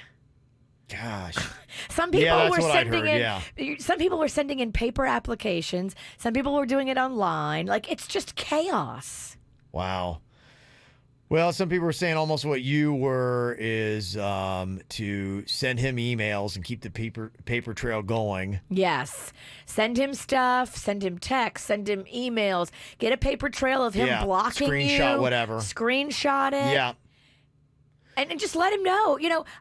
Gosh. Some people that's were what I'd sending heard, in some people were sending in paper applications. Some people were doing it online. Like, it's just chaos. Wow. Well, some people were saying almost what you were is to send him emails and keep the paper trail going. Yes. Send him stuff, send him texts, send him emails. Get a paper trail of him blocking Screenshot you. whatever. Screenshot it. Yeah. And just let him know,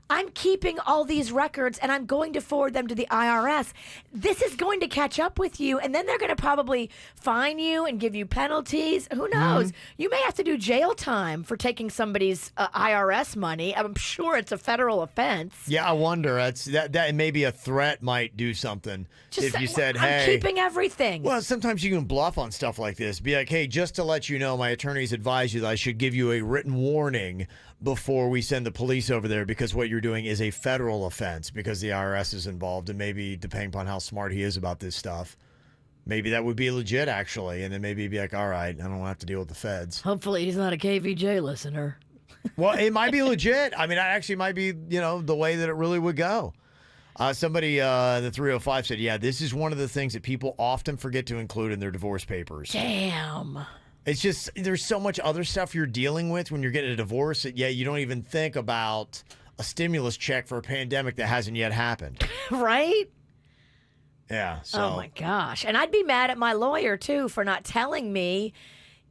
I'm keeping all these records and I'm going to forward them to the IRS. This is going to catch up with you, and then they're going to probably fine you and give you penalties. Who knows? You may have to do jail time for taking somebody's IRS money. I'm sure it's a federal offense. Yeah, I wonder. That maybe a threat might do something. If you said, I'm hey. keeping everything. Well, sometimes you can bluff on stuff like this. Be like, hey, just to let you know, my attorneys advise you that I should give you a written warning before we send the police over there, because what you're doing is a federal offense because the IRS is involved, and maybe depending upon how smart he is about this stuff, maybe that would be legit actually, and then maybe he'd be like, all right, I don't want to have to deal with the feds. Hopefully he's not a KVJ listener. Well, it might be legit. I mean, that actually might be, the way that it really would go. Somebody in the 305 said, yeah, this is one of the things that people often forget to include in their divorce papers. Damn. It's just, there's so much other stuff you're dealing with when you're getting a divorce that, you don't even think about a stimulus check for a pandemic that hasn't yet happened. Right? Yeah. So. Oh, my gosh. And I'd be mad at my lawyer, too, for not telling me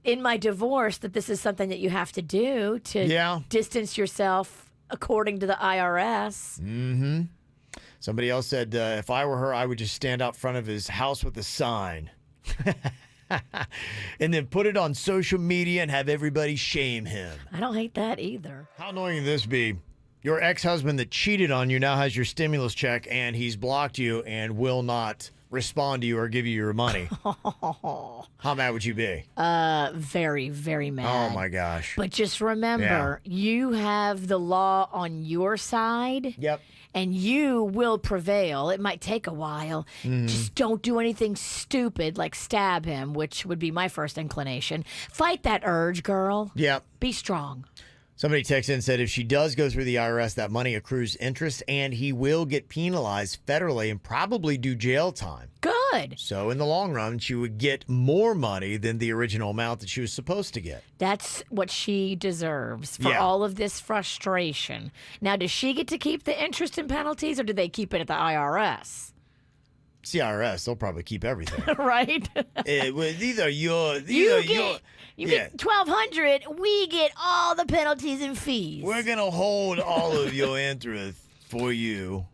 in my divorce that this is something that you have to do to distance yourself according to the IRS. Mm-hmm. Somebody else said, if I were her, I would just stand out front of his house with a sign. And then put it on social media and have everybody shame him. I don't hate that either. How annoying would this be? Your ex-husband that cheated on you now has your stimulus check, and he's blocked you and will not respond to you or give you your money. How mad would you be? Very, very mad. Oh, my gosh. But just remember, you have the law on your side. Yep. And you will prevail. It might take a while. Just don't do anything stupid like stab him, which would be my first inclination. Fight that urge, girl. Yep. Be strong. Somebody texted in and said if she does go through the IRS, that money accrues interest and he will get penalized federally and probably do jail time. Good. So in the long run, she would get more money than the original amount that she was supposed to get. That's what she deserves for all of this frustration. Now, does she get to keep the interest and penalties, or do they keep it at the IRS? It's the IRS. They'll probably keep everything. Right? It was either your... You get $1,200. We get all the penalties and fees. We're going to hold all of your interest for you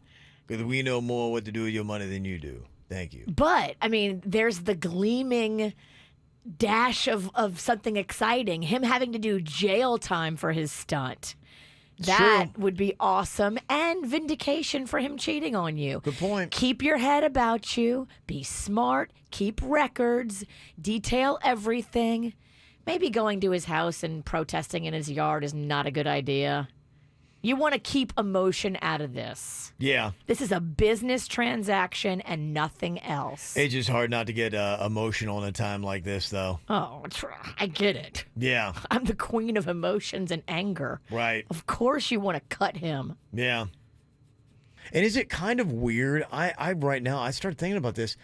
because we know more what to do with your money than you do. Thank you. But, I mean, there's the gleaming dash of something exciting. Him having to do jail time for his stunt. That would be awesome, and vindication for him cheating on you. Good point. Keep your head about you. Be smart. Keep records. Detail everything. Maybe going to his house and protesting in his yard is not a good idea. You want to keep emotion out of this. Yeah. This is a business transaction and nothing else. It's just hard not to get emotional in a time like this, though. Oh, I get it. Yeah. I'm the queen of emotions and anger. Right. Of course you want to cut him. Yeah. And is it kind of weird? I right now, I started thinking about this.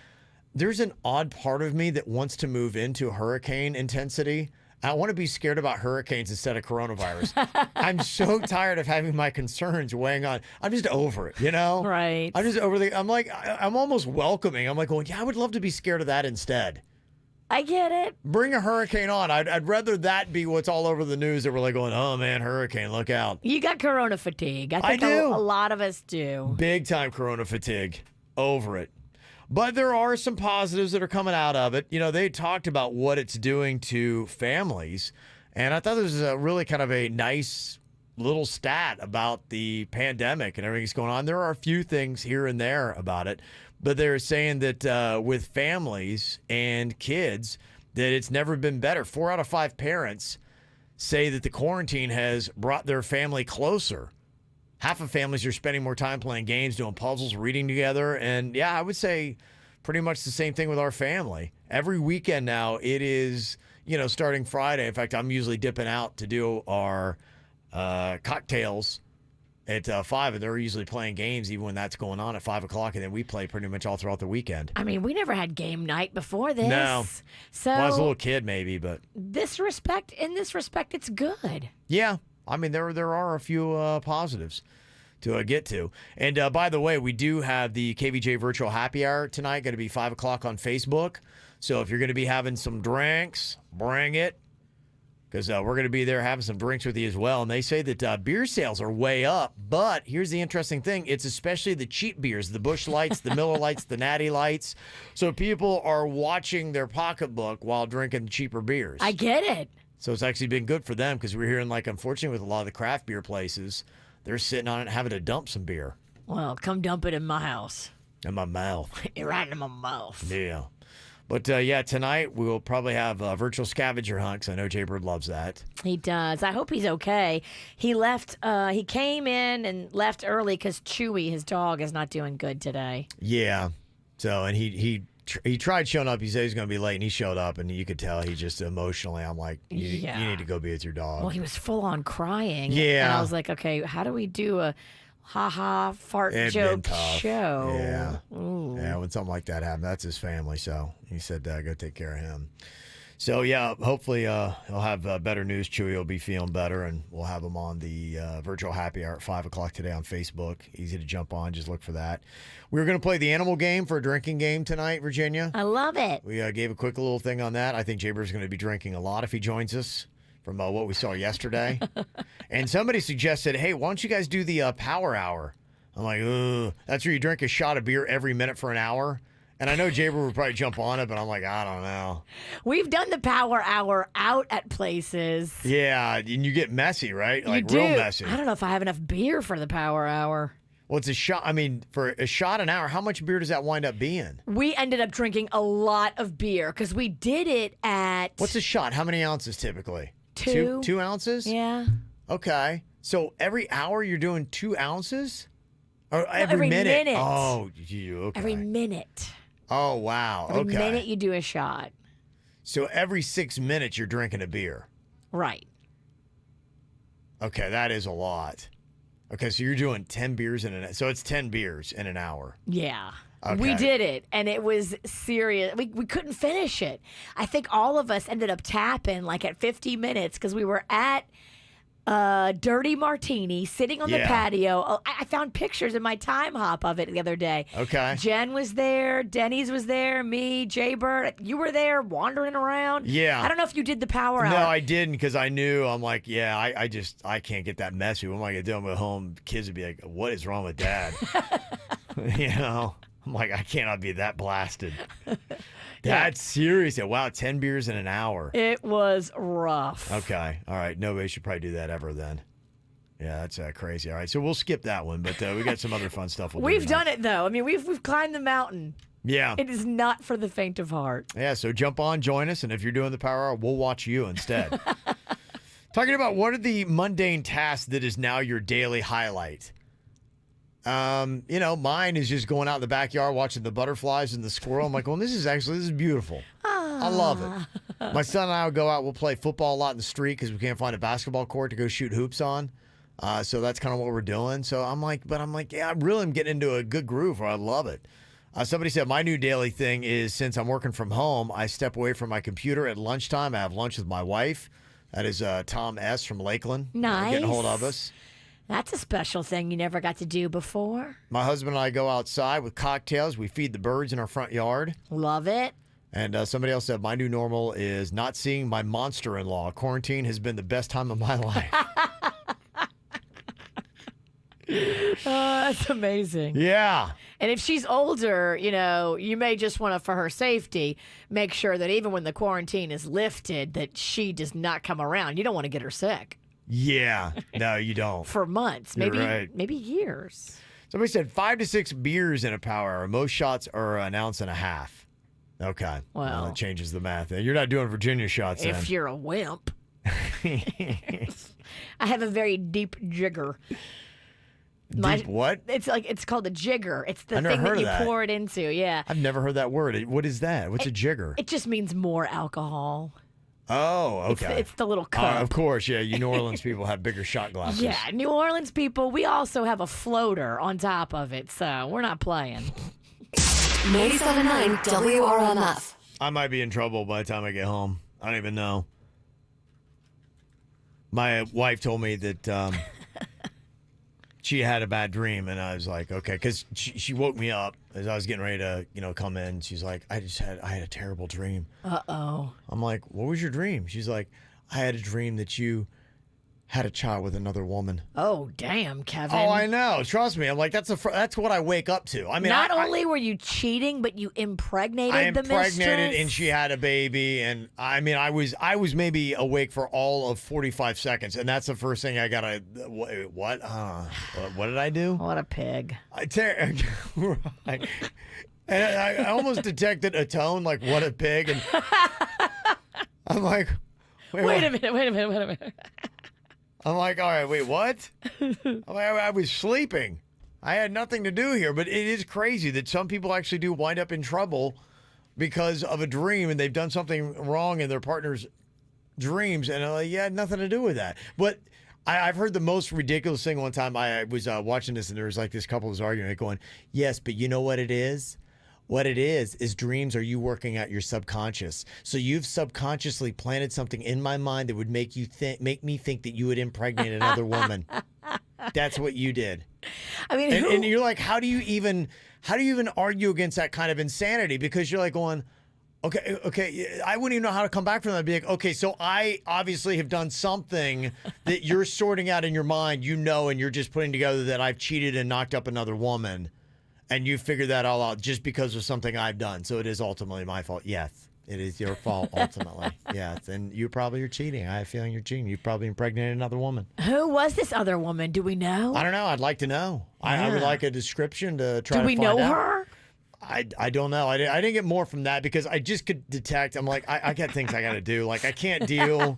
There's an odd part of me that wants to move into hurricane intensity. I want to be scared about hurricanes instead of coronavirus. I'm so tired of having my concerns weighing on. I'm just over it, Right. I'm just over I'm almost welcoming. I'm like going, yeah, I would love to be scared of that instead. I get it. Bring a hurricane on. I'd rather that be what's all over the news that we're like going, oh man, hurricane, look out. You got corona fatigue. I think do. A lot of us do. Big time corona fatigue. Over it. But there are some positives that are coming out of it. They talked about what it's doing to families. And I thought this was a really kind of a nice little stat about the pandemic and everything that's going on. There are a few things here and there about it, but they're saying that with families and kids, that it's never been better. 4 out of 5 parents say that the quarantine has brought their family closer. Half of families are spending more time playing games, doing puzzles, reading together. And yeah, I would say pretty much the same thing with our family. Every weekend now, it is, starting Friday. In fact, I'm usually dipping out to do our cocktails at 5, and they're usually playing games even when that's going on at 5 o'clock, and then we play pretty much all throughout the weekend. I mean, we never had game night before this. No. So Well, I was a little kid maybe, but... in this respect, it's good. Yeah. I mean, there are a few positives to get to. And by the way, we do have the KVJ Virtual Happy Hour tonight, going to be 5 o'clock on Facebook. So if you're going to be having some drinks, bring it, because we're going to be there having some drinks with you as well. And they say that beer sales are way up, but here's the interesting thing. It's especially the cheap beers, the Busch Lights, the Miller Lights, the Natty Lights. So people are watching their pocketbook while drinking cheaper beers. I get it. So it's actually been good for them, because we're hearing, unfortunately, with a lot of the craft beer places, they're sitting on it having to dump some beer. Well, come dump it in my house. In my mouth. Right in my mouth. Yeah. But, tonight we'll probably have a virtual scavenger hunt, 'cause I know Jaybird loves that. He does. I hope he's okay. He left. He came in and left early because Chewie, his dog, is not doing good today. Yeah. So, and he tried showing up. He said he was going to be late, and he showed up, and you could tell he just emotionally, I'm like, you need to go be with your dog. Well, he was full on crying. Yeah. And I was like, okay, how do we do a ha-ha fart It'd joke been tough. show? Yeah. Ooh. Yeah, when something like that happened, that's his family. So he said, go take care of him. So, yeah, hopefully he'll have better news. Chewie will be feeling better, and we'll have him on the virtual happy hour at 5 o'clock today on Facebook. Easy to jump on. Just look for that. We were going to play the animal game for a drinking game tonight, Virginia. I love it. We gave a quick little thing on that. I think Jaber's going to be drinking a lot if he joins us from what we saw yesterday. And somebody suggested, hey, why don't you guys do the power hour? I'm like, ugh. That's where you drink a shot of beer every minute for an hour. And I know Jaber would probably jump on it, but I'm like, I don't know. We've done the power hour out at places. Yeah, and you get messy, right? You Like do. real messy. I don't know if I have enough beer for the power hour. Well, it's a shot. I mean, for a shot an hour, how much beer does that wind up being? We ended up drinking a lot of beer because we did it at... What's a shot? How many ounces typically? 2. 2 ounces? Yeah. Okay. So every hour you're doing 2 ounces? Or every minute. Oh, you okay. Every minute. Oh, wow. Every okay. minute you do a shot. So every 6 minutes you're drinking a beer. Right. Okay, that is a lot. Okay, so you're doing 10 beers so it's 10 beers in an hour. Yeah. Okay. We did it, and it was serious. We couldn't finish it. I think all of us ended up tapping at 50 minutes because we were at Dirty Martini sitting on the patio. I found pictures in my time hop of it the other day. Okay. Jen was there. Dennys was there. Me, Jaybird. You were there wandering around. Yeah. I don't know if you did the power hour. No, I didn't because I knew. I'm like, I can't get that messy. What am I going to do? I'm at home. Kids would be like, what is wrong with Dad? I'm like, I cannot be that blasted. That's serious. Wow, 10 beers in an hour. It was rough. Okay. All right. Nobody should probably do that ever then. Yeah, that's crazy. All right. So we'll skip that one, but we got some other fun stuff. We've done it, though. I mean, we've climbed the mountain. Yeah. It is not for the faint of heart. Yeah, so jump on, join us, and if you're doing the power hour, we'll watch you instead. Talking about what are the mundane tasks that is now your daily highlight? Mine is just going out in the backyard watching the butterflies and the squirrel. I'm like, well, this is beautiful. I love it. My son and I will go out. We'll play football a lot in the street because we can't find a basketball court to go shoot hoops on. So that's kind of what we're doing. So I'm like, yeah, I really am getting into a good groove where I love it. Somebody said my new daily thing is since I'm working from home, I step away from my computer at lunchtime. I have lunch with my wife. That is Tom S. from Lakeland. Nice. Getting a hold of us. That's a special thing you never got to do before. My husband and I go outside with cocktails. We feed the birds in our front yard. Love it. And somebody else said, my new normal is not seeing my monster-in-law. Quarantine has been the best time of my life. That's amazing. Yeah. And if she's older, you may just want to, for her safety, make sure that even when the quarantine is lifted, that she does not come around. You don't want to get her sick. Yeah. No, you don't. For months, You're right. maybe years. Somebody said 5 to 6 beers in a power hour. Most shots are an ounce and a half. Okay. Well, that changes the math. You're not doing Virginia shots then. If you're a wimp. I have a very deep jigger. What? It's called a jigger. It's the I've never thing heard that of you that. pour it into. Yeah. I've never heard that word. What is that? What's a jigger? It just means more alcohol. Oh, okay. It's the little cup. Of course, yeah. You New Orleans people have bigger shot glasses. Yeah, New Orleans people, we also have a floater on top of it, so we're not playing. 97.9 WRMF. I might be in trouble by the time I get home. I don't even know. My wife told me that she had a bad dream, and I was like, okay, because she woke me up as I was getting ready to, come in. She's like, I had a terrible dream. Uh-oh. I'm like, what was your dream? She's like, I had a dream that you had a child with another woman. Oh, damn, Kevin. Oh, I know. Trust me. I'm like, that's what I wake up to. I mean, not only were you cheating, but you impregnated the mistress. I impregnated, and she had a baby, and I mean, I was maybe awake for all of 45 seconds, and that's the first thing I gotta. What? What did I do? What a pig! Right. And I almost detected a tone like "what a pig," and I'm like, wait a minute. I'm like, all right, wait, what? I was sleeping. I had nothing to do here, but it is crazy that some people actually do wind up in trouble because of a dream, and they've done something wrong in their partner's dreams, and you had nothing to do with that. But I've heard the most ridiculous thing one time. I was watching this, and there was like this couple was arguing, going, yes, but you know what it is? What it is dreams are you working out your subconscious. So you've subconsciously planted something in my mind that would make me think that you would impregnate another woman. That's what you did. I mean, and you're like, how do you even argue against that kind of insanity? Because you're like going, okay, I wouldn't even know how to come back from that. I'd be like, okay, so I obviously have done something that you're sorting out in your mind, and you're just putting together that I've cheated and knocked up another woman. And you figured that all out just because of something I've done. So it is ultimately my fault. Yes, it is your fault ultimately. Yes, and you're cheating. I have a feeling you're cheating. You probably impregnated another woman. Who was this other woman? Do we know? I don't know. I'd like to know. I would like a description to try to find out. Do we know her? I don't know. I didn't get more from that because I just could detect. I'm like, I got things I got to do. Like, I can't deal.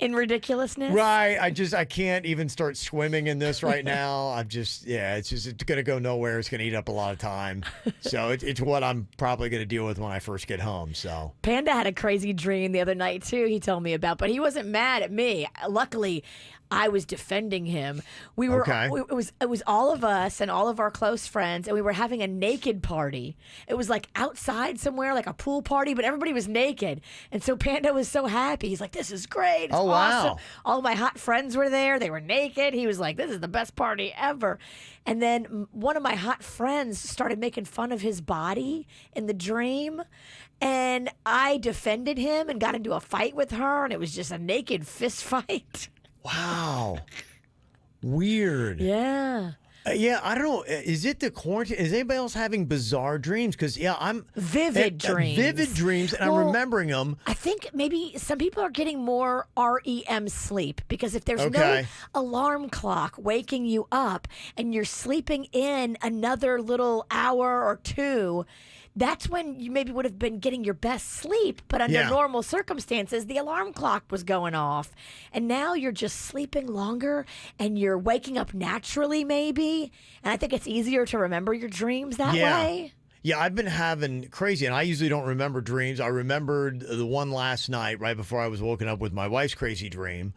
In ridiculousness? Right. I can't even start swimming in this right now. it's going to go nowhere. It's going to eat up a lot of time. So it's what I'm probably going to deal with when I first get home. So Panda had a crazy dream the other night too, he told me about, but he wasn't mad at me. Luckily, I was defending him. We were it was all of us and all of our close friends, and we were having a naked party. It was like outside somewhere, like a pool party, but everybody was naked. And so Panda was so happy. He's like, this is great. It's awesome. Wow. All of my hot friends were there. They were naked. He was like, this is the best party ever. And then one of my hot friends started making fun of his body in the dream. And I defended him and got into a fight with her, and it was just a naked fist fight. Wow. Weird. Yeah. Yeah, I don't know. Is it the quarantine? Is anybody else having bizarre dreams? Because, I'm... Vivid dreams. Vivid dreams, and I'm remembering them. I think maybe some people are getting more REM sleep, because if there's no alarm clock waking you up and you're sleeping in another little hour or two, that's when you maybe would have been getting your best sleep. But under normal circumstances, the alarm clock was going off. And now you're just sleeping longer and you're waking up naturally, maybe. And I think it's easier to remember your dreams that way. Yeah, I've been having crazy, and I usually don't remember dreams. I remembered the one last night right before I was woken up with my wife's crazy dream.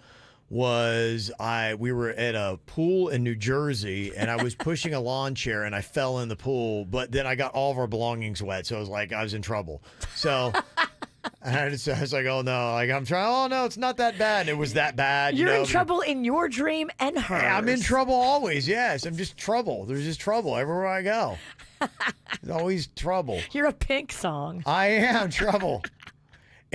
We were at a pool in New Jersey, and I was pushing a lawn chair, and I fell in the pool, but then I got all of our belongings wet, so I was in trouble. So I was like, oh no, I'm trying. Oh no, it's not that bad. And it was that bad. You're in trouble in your dream and hers. I'm in trouble always. Yes, I'm just trouble. There's just trouble everywhere I go. There's always trouble. You're a Pink song. I am trouble.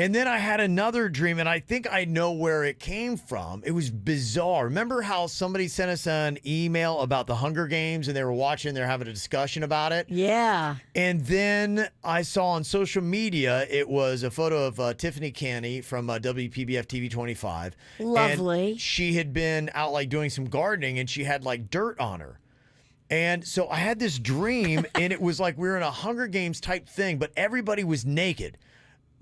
And then I had another dream, and I think I know where it came from. It was bizarre. Remember how somebody sent us an email about the Hunger Games, and they were watching, they were having a discussion about it? Yeah. And then I saw on social media, it was a photo of Tiffany Canny from WPBF TV 25. Lovely. And she had been out like doing some gardening, and she had like dirt on her. And so I had this dream, and it was like we were in a Hunger Games type thing, but everybody was naked.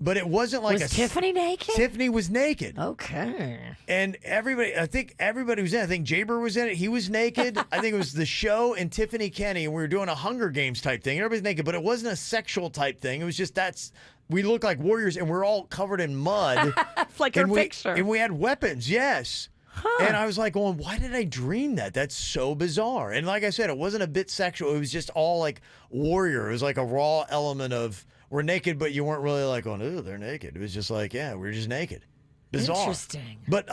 But it wasn't like was Tiffany naked? Tiffany was naked. Okay. And I think everybody was in it. I think Jaber was in it. He was naked. I think it was the show and Tiffany Canny, and we were doing a Hunger Games type thing. Everybody's naked, but it wasn't a sexual type thing. It was just we look like warriors, and we're all covered in mud. It's like her picture. And we had weapons, yes. Huh. And I was like going, why did I dream that? That's so bizarre. And like I said, it wasn't a bit sexual. It was just all like warrior. It was like a raw element of we're naked, but you weren't really like going, oh, they're naked. It was just like, yeah, we're just naked. Bizarre. Interesting. But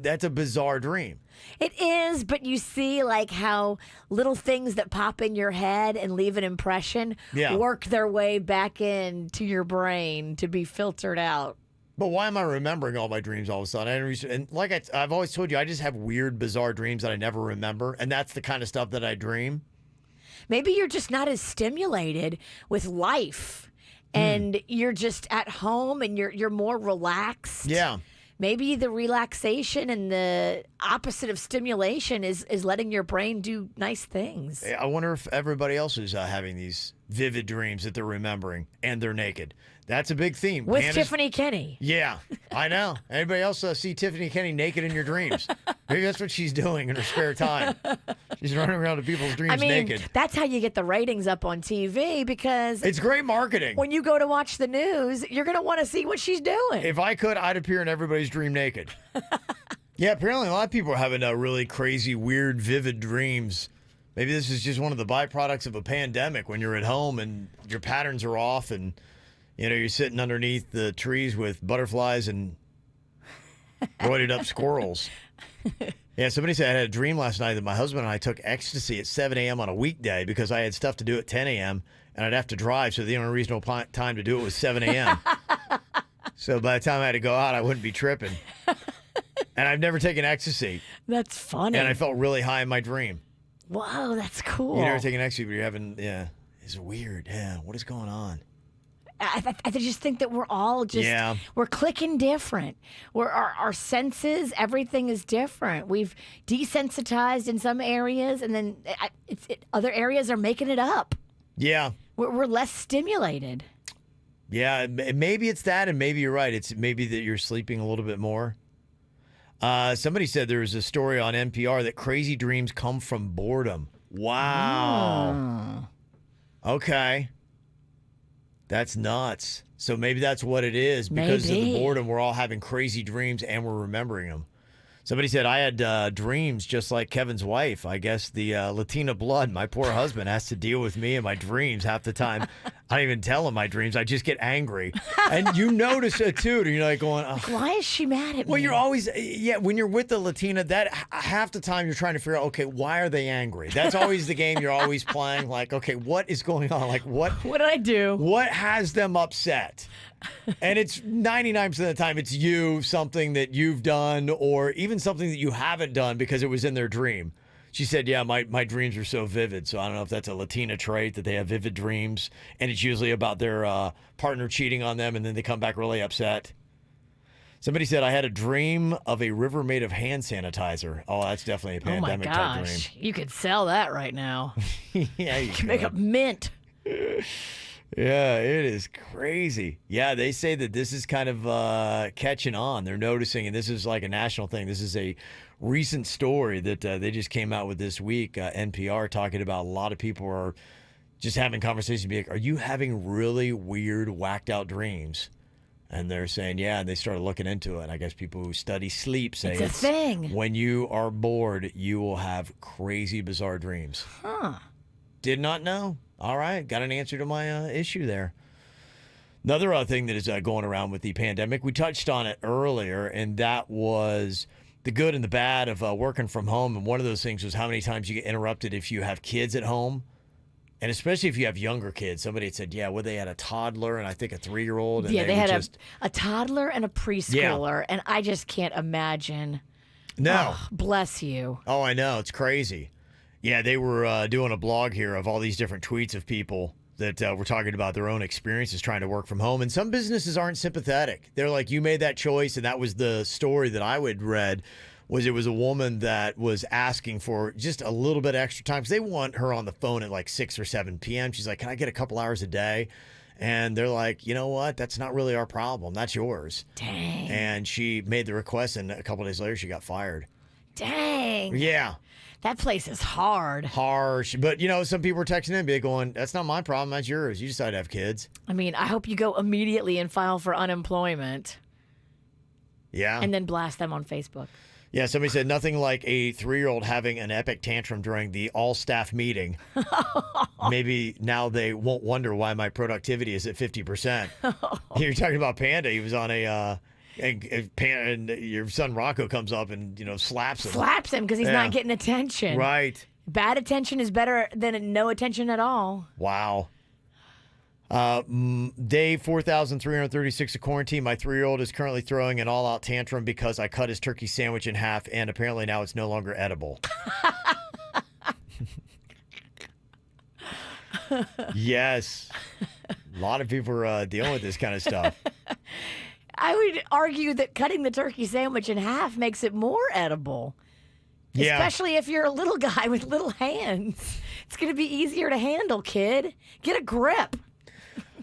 that's a bizarre dream. It is, but you see like how little things that pop in your head and leave an impression work their way back into your brain to be filtered out. But why am I remembering all my dreams all of a sudden? And like I've always told you, I just have weird, bizarre dreams that I never remember. And that's the kind of stuff that I dream. Maybe you're just not as stimulated with life and you're just at home and you're more relaxed. Yeah. Maybe the relaxation and the opposite of stimulation is letting your brain do nice things. I wonder if everybody else is having these vivid dreams that they're remembering and they're naked. That's a big theme. With Tiffany Canny. Yeah, I know. Anybody else see Tiffany Canny naked in your dreams? Maybe that's what she's doing in her spare time. She's running around to people's dreams naked. That's how you get the ratings up on TV because it's great marketing. When you go to watch the news, you're going to want to see what she's doing. If I could, I'd appear in everybody's dream naked. Yeah, apparently a lot of people are having really crazy, weird, vivid dreams. Maybe this is just one of the byproducts of a pandemic when you're at home and your patterns are off and you're sitting underneath the trees with butterflies and roided up squirrels. Yeah, somebody said I had a dream last night that my husband and I took ecstasy at 7 a.m. on a weekday because I had stuff to do at 10 a.m. and I'd have to drive, so the only reasonable time to do it was 7 a.m. So by the time I had to go out, I wouldn't be tripping. And I've never taken ecstasy. That's funny. And I felt really high in my dream. Wow, that's cool. You've never taken ecstasy, but you're having, it's weird. Yeah, what is going on? I just think that we're all we're clicking different. Our senses, everything is different. We've desensitized in some areas, and then other areas are making it up. Yeah. We're less stimulated. Yeah, maybe it's that, and maybe you're right. It's maybe that you're sleeping a little bit more. Somebody said there was a story on NPR that crazy dreams come from boredom. Wow. Okay. That's nuts. So maybe that's what it is. Because of the boredom, we're all having crazy dreams and we're remembering them. Somebody said, I had dreams just like Kevin's wife. I guess the Latina blood, my poor husband, has to deal with me in my dreams half the time. I don't even tell him my dreams. I just get angry. And you notice it too. And you're like going, oh. Why is she mad at me? Well, you're always, when you're with the Latina, that half the time you're trying to figure out, okay, why are they angry? That's always the game you're always playing. Like, okay, what is going on? Like, what did I do? What has them upset? And it's 99% of the time it's something that you've done or even something that you haven't done because it was in their dream. She said, yeah, my dreams are so vivid. So I don't know if that's a Latina trait that they have vivid dreams. And it's usually about their partner cheating on them and then they come back really upset. Somebody said, I had a dream of a river made of hand sanitizer. Oh, that's definitely a pandemic type dream. You could sell that right now. Yeah, you could. Make a mint. Yeah, it is crazy. Yeah, they say that this is kind of catching on. They're noticing, and this is like a national thing. This is a recent story that they just came out with this week, NPR, talking about a lot of people are just having conversations, be like, are you having really weird, whacked out dreams? And they're saying, yeah, and they started looking into it. And I guess people who study sleep say it's a thing. When you are bored, you will have crazy, bizarre dreams. Huh. Did not know. All right, got an answer to my issue there. Another thing that is going around with the pandemic, we touched on it earlier, and that was the good and the bad of working from home. And one of those things was how many times you get interrupted if you have kids at home And especially if you have younger kids. Somebody had said, well, they had a toddler and I think a 3-year-old. And Yeah, they had just... a toddler and a preschooler, and I just can't imagine. No. Oh, bless you. Oh, I know. It's crazy. Yeah, they were doing a blog here of all these different tweets of people that were talking about their own experiences trying to work from home. And some businesses aren't sympathetic. They're like, you made that choice, and that was the story that I would read. It was a woman that was asking for just a little bit extra time because they want her on the phone at like 6 or 7 p.m. She's like, can I get a couple hours a day? And they're like, you know what? That's not really our problem. That's yours. Dang. And she made the request, and a couple days later, she got fired. Dang. Yeah. That place is hard. Harsh. But, some people were texting in, be going, that's not my problem. That's yours. You decide to have kids. I mean, I hope you go immediately and file for unemployment. Yeah. And then blast them on Facebook. Yeah, somebody said nothing like a 3-year-old having an epic tantrum during the all-staff meeting. Maybe now they won't wonder why my productivity is at 50%. You're talking about Panda. He was on and your son Rocco comes up and, slaps him. Slaps him because he's not getting attention. Right. Bad attention is better than no attention at all. Wow. Day 4,336 of quarantine. My 3-year-old is currently throwing an all-out tantrum because I cut his turkey sandwich in half, and apparently now it's no longer edible. Yes. A lot of people are dealing with this kind of stuff. I would argue that cutting the turkey sandwich in half makes it more edible. Yeah. Especially if you're a little guy with little hands. It's going to be easier to handle, kid. Get a grip.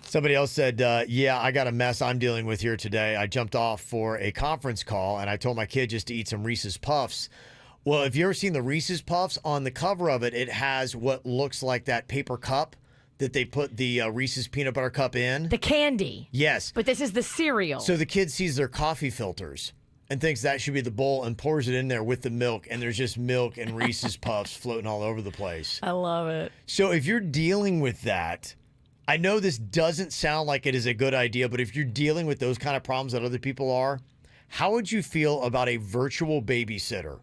Somebody else said, I got a mess I'm dealing with here today. I jumped off for a conference call, and I told my kid just to eat some Reese's Puffs. Well, if you ever seen the Reese's Puffs, on the cover of it, it has what looks like that paper cup that they put the Reese's peanut butter cup in. The candy. Yes. But this is the cereal. So the kid sees their coffee filters and thinks that should be the bowl and pours it in there with the milk, and there's just milk and Reese's Puffs floating all over the place. I love it. So if you're dealing with that, I know this doesn't sound like it is a good idea, but if you're dealing with those kind of problems that other people are, how would you feel about a virtual babysitter?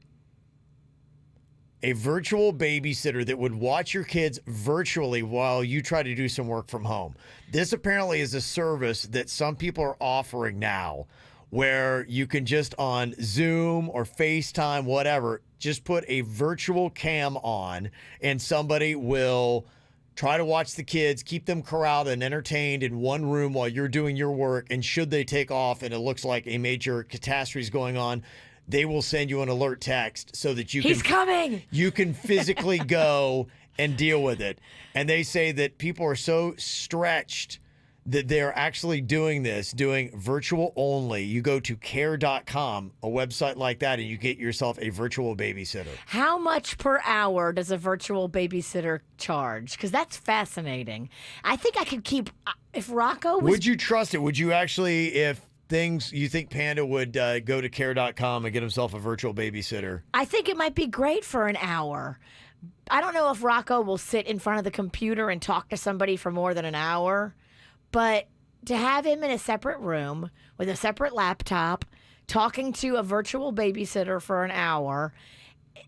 A virtual babysitter that would watch your kids virtually while you try to do some work from home. This apparently is a service that some people are offering now, where you can just on Zoom or FaceTime, whatever, just put a virtual cam on, and somebody will try to watch the kids, keep them corralled and entertained in one room while you're doing your work. And should they take off and it looks like a major catastrophe is going on, they will send you an alert text so that He's coming. You can physically go and deal with it. And they say that people are so stretched that they're actually doing virtual only. You go to care.com, a website like that, and you get yourself a virtual babysitter. How much per hour does a virtual babysitter charge? Because that's fascinating. I think I could keep, if Rocco was... Would you trust it? Would you actually, if you think Panda would go to care.com and get himself a virtual babysitter? I think it might be great for an hour. I don't know if Rocco will sit in front of the computer and talk to somebody for more than an hour. But to have him in a separate room with a separate laptop, talking to a virtual babysitter for an hour,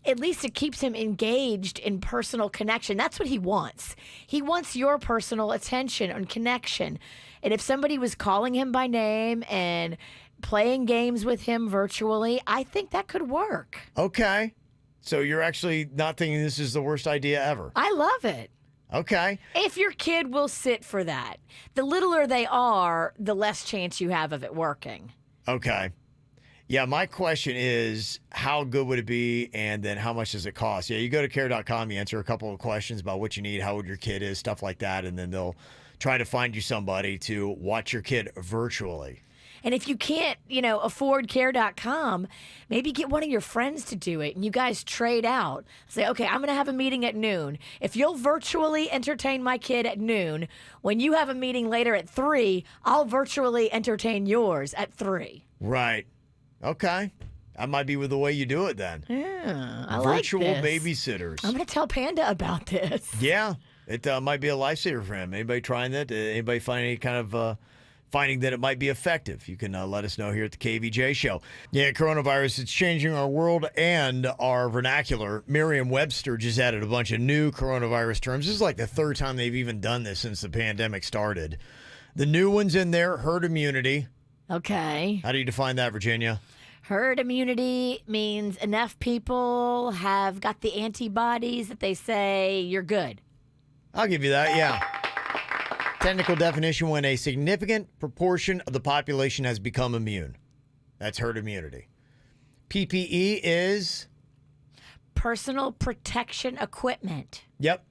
at least it keeps him engaged in personal connection. That's what he wants. He wants your personal attention and connection. And if somebody was calling him by name and playing games with him virtually, I think that could work. Okay. So you're actually not thinking this is the worst idea ever? I love it. Okay. If your kid will sit for that. The littler they are, the less chance you have of it working. Okay. Yeah, my question is, how good would it be, and then how much does it cost? Yeah, you go to care.com, you answer a couple of questions about what you need, how old your kid is, stuff like that, and then they'll try to find you somebody to watch your kid virtually. And if you can't, afford care.com, maybe get one of your friends to do it and you guys trade out. Say, okay, I'm going to have a meeting at noon. If you'll virtually entertain my kid at noon, when you have a meeting later at 3, I'll virtually entertain yours at 3. Right. Okay. That might be with the way you do it then. Yeah, I Virtual like this. babysitters. I'm going to tell Panda about this. Yeah. It might be a lifesaver for him. Anybody trying that? Anybody find any kind of finding that it might be effective. You can let us know here at the KVJ Show. Yeah, coronavirus, it's changing our world and our vernacular. Merriam-Webster just added a bunch of new coronavirus terms. This is like the third time they've even done this since the pandemic started. The new ones in there, herd immunity. Okay. How do you define that, Virginia? Herd immunity means enough people have got the antibodies that they say you're good. I'll give you that, yeah. Technical definition, when a significant proportion of the population has become immune. That's herd immunity. PPE is? Personal protection equipment. Yep.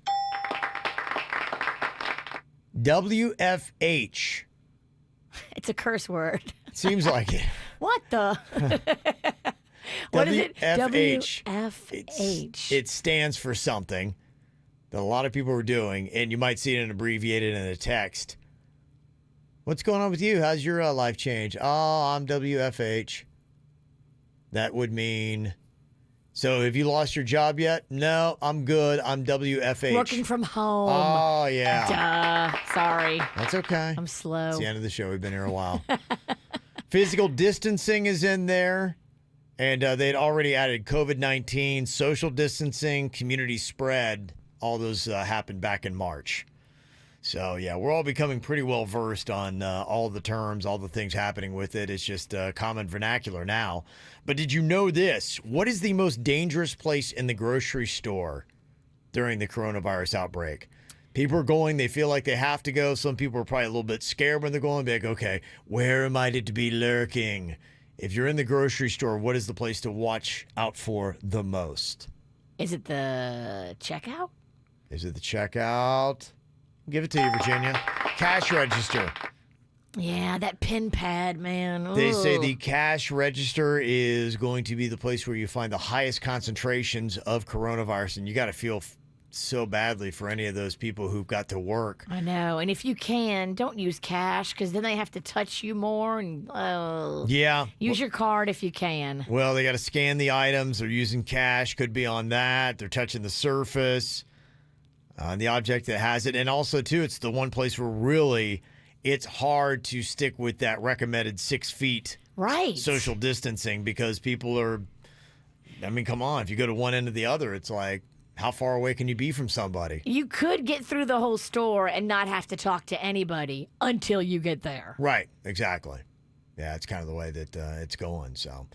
WFH. It's a curse word. Seems like it. What the? What is it? WFH. WFH. It stands for something that a lot of people are doing, and you might see it abbreviated in a text. What's going on with you? How's your life change? Oh, I'm WFH. That would mean... So have you lost your job yet? No, I'm good. I'm WFH. Working from home. Oh, yeah. Duh. Sorry. That's okay. I'm slow. It's the end of the show. We've been here a while. Physical distancing is in there. And they'd already added COVID-19, social distancing, community spread. All those happened back in March. So, yeah, we're all becoming pretty well versed on all the terms, all the things happening with it. It's just common vernacular now. But did you know this? What is the most dangerous place in the grocery store during the coronavirus outbreak? People are going, they feel like they have to go. Some people are probably a little bit scared when they're going. Be like, okay, where am I to be lurking? If you're in the grocery store, what is the place to watch out for the most? Is it the checkout? Is it the checkout? Give it to you, Virginia. Cash register. Yeah, that pin pad, man. They say Ugh. the cash register is going to be the place where you find the highest concentrations of coronavirus, and you got to feel so badly for any of those people who've got to work. I know, and if you can, don't use cash because then they have to touch you more. And Yeah. use your card if you can. Well, they got to scan the items. They're using cash. Could be on that. They're touching the surface. The object that has it. And also, too, it's the one place where really it's hard to stick with that recommended 6 feet Right. social distancing because people are, I mean, come on. If you go to one end or the other, it's like, how far away can you be from somebody? You could get through the whole store and not have to talk to anybody until you get there. Right. Exactly. Yeah, it's kind of the way that it's going. So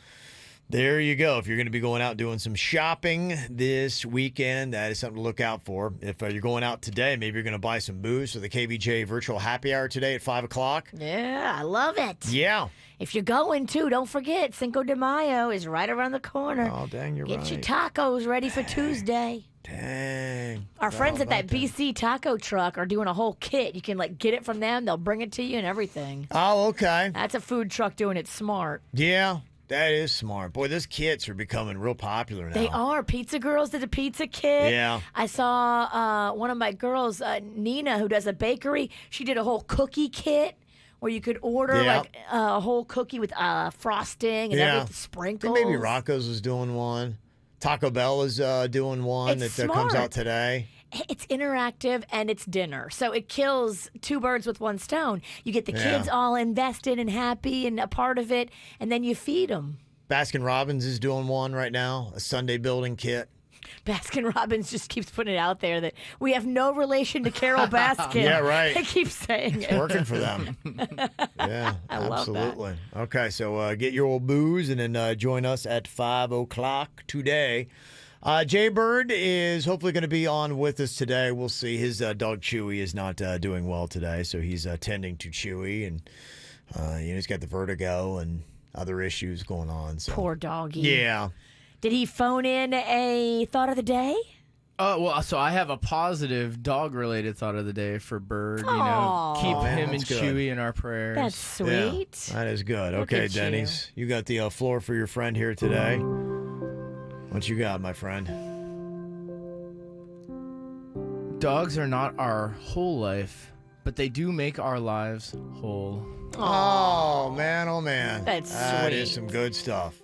there you go. If you're going to be going out doing some shopping this weekend, that is something to look out for. If you're going out today, maybe you're going to buy some booze for the KVJ virtual happy hour today at 5 o'clock. Yeah, I love it. Yeah. If you're going to, don't forget, Cinco de Mayo is right around the corner. Oh, dang, you're Get right. your tacos ready for Tuesday. Dang. Our friends Forgot at that about BC taco truck are doing a whole kit. You can get it from them. They'll bring it to you and everything. Oh, okay. That's a food truck doing it smart. Yeah, that is smart. Boy, those kits are becoming real popular now. They are. Pizza Girls did a pizza kit. Yeah. I saw one of my girls, Nina, who does a bakery. She did a whole cookie kit where you could order Yeah. like a whole cookie with frosting and everything, I sprinkles. think maybe Rocco's was doing one. Taco Bell is doing one It's that comes smart. out today. It's interactive and it's dinner. So it kills two birds with one stone. You get the kids all invested and happy and a part of it, and then you feed them. Baskin Robbins is doing one right now, a Sunday building kit. Baskin Robbins just keeps putting it out there that we have no relation to Carol Baskin. Yeah, right. They keep saying it. Working for them. Yeah, I love that. absolutely. Okay, so get your old booze and then join us at 5 o'clock today. Jay Bird is hopefully going to be on with us today. We'll see. His dog Chewie is not doing well today, so he's tending to Chewie, and he's got the vertigo and other issues going on. So. Poor doggy. Yeah. Did he phone in a thought of the day? Well, so I have a positive dog-related thought of the day for Bird. Aw. Keep Oh, man, him and that's good. Chewie in our prayers. That's sweet. That is good. Look Okay, at you. Dennys, you got the floor for your friend here today. What you got, my friend? Dogs are not our whole life, but they do make our lives whole. Oh, man, oh, man. That's That sweet. is some good stuff.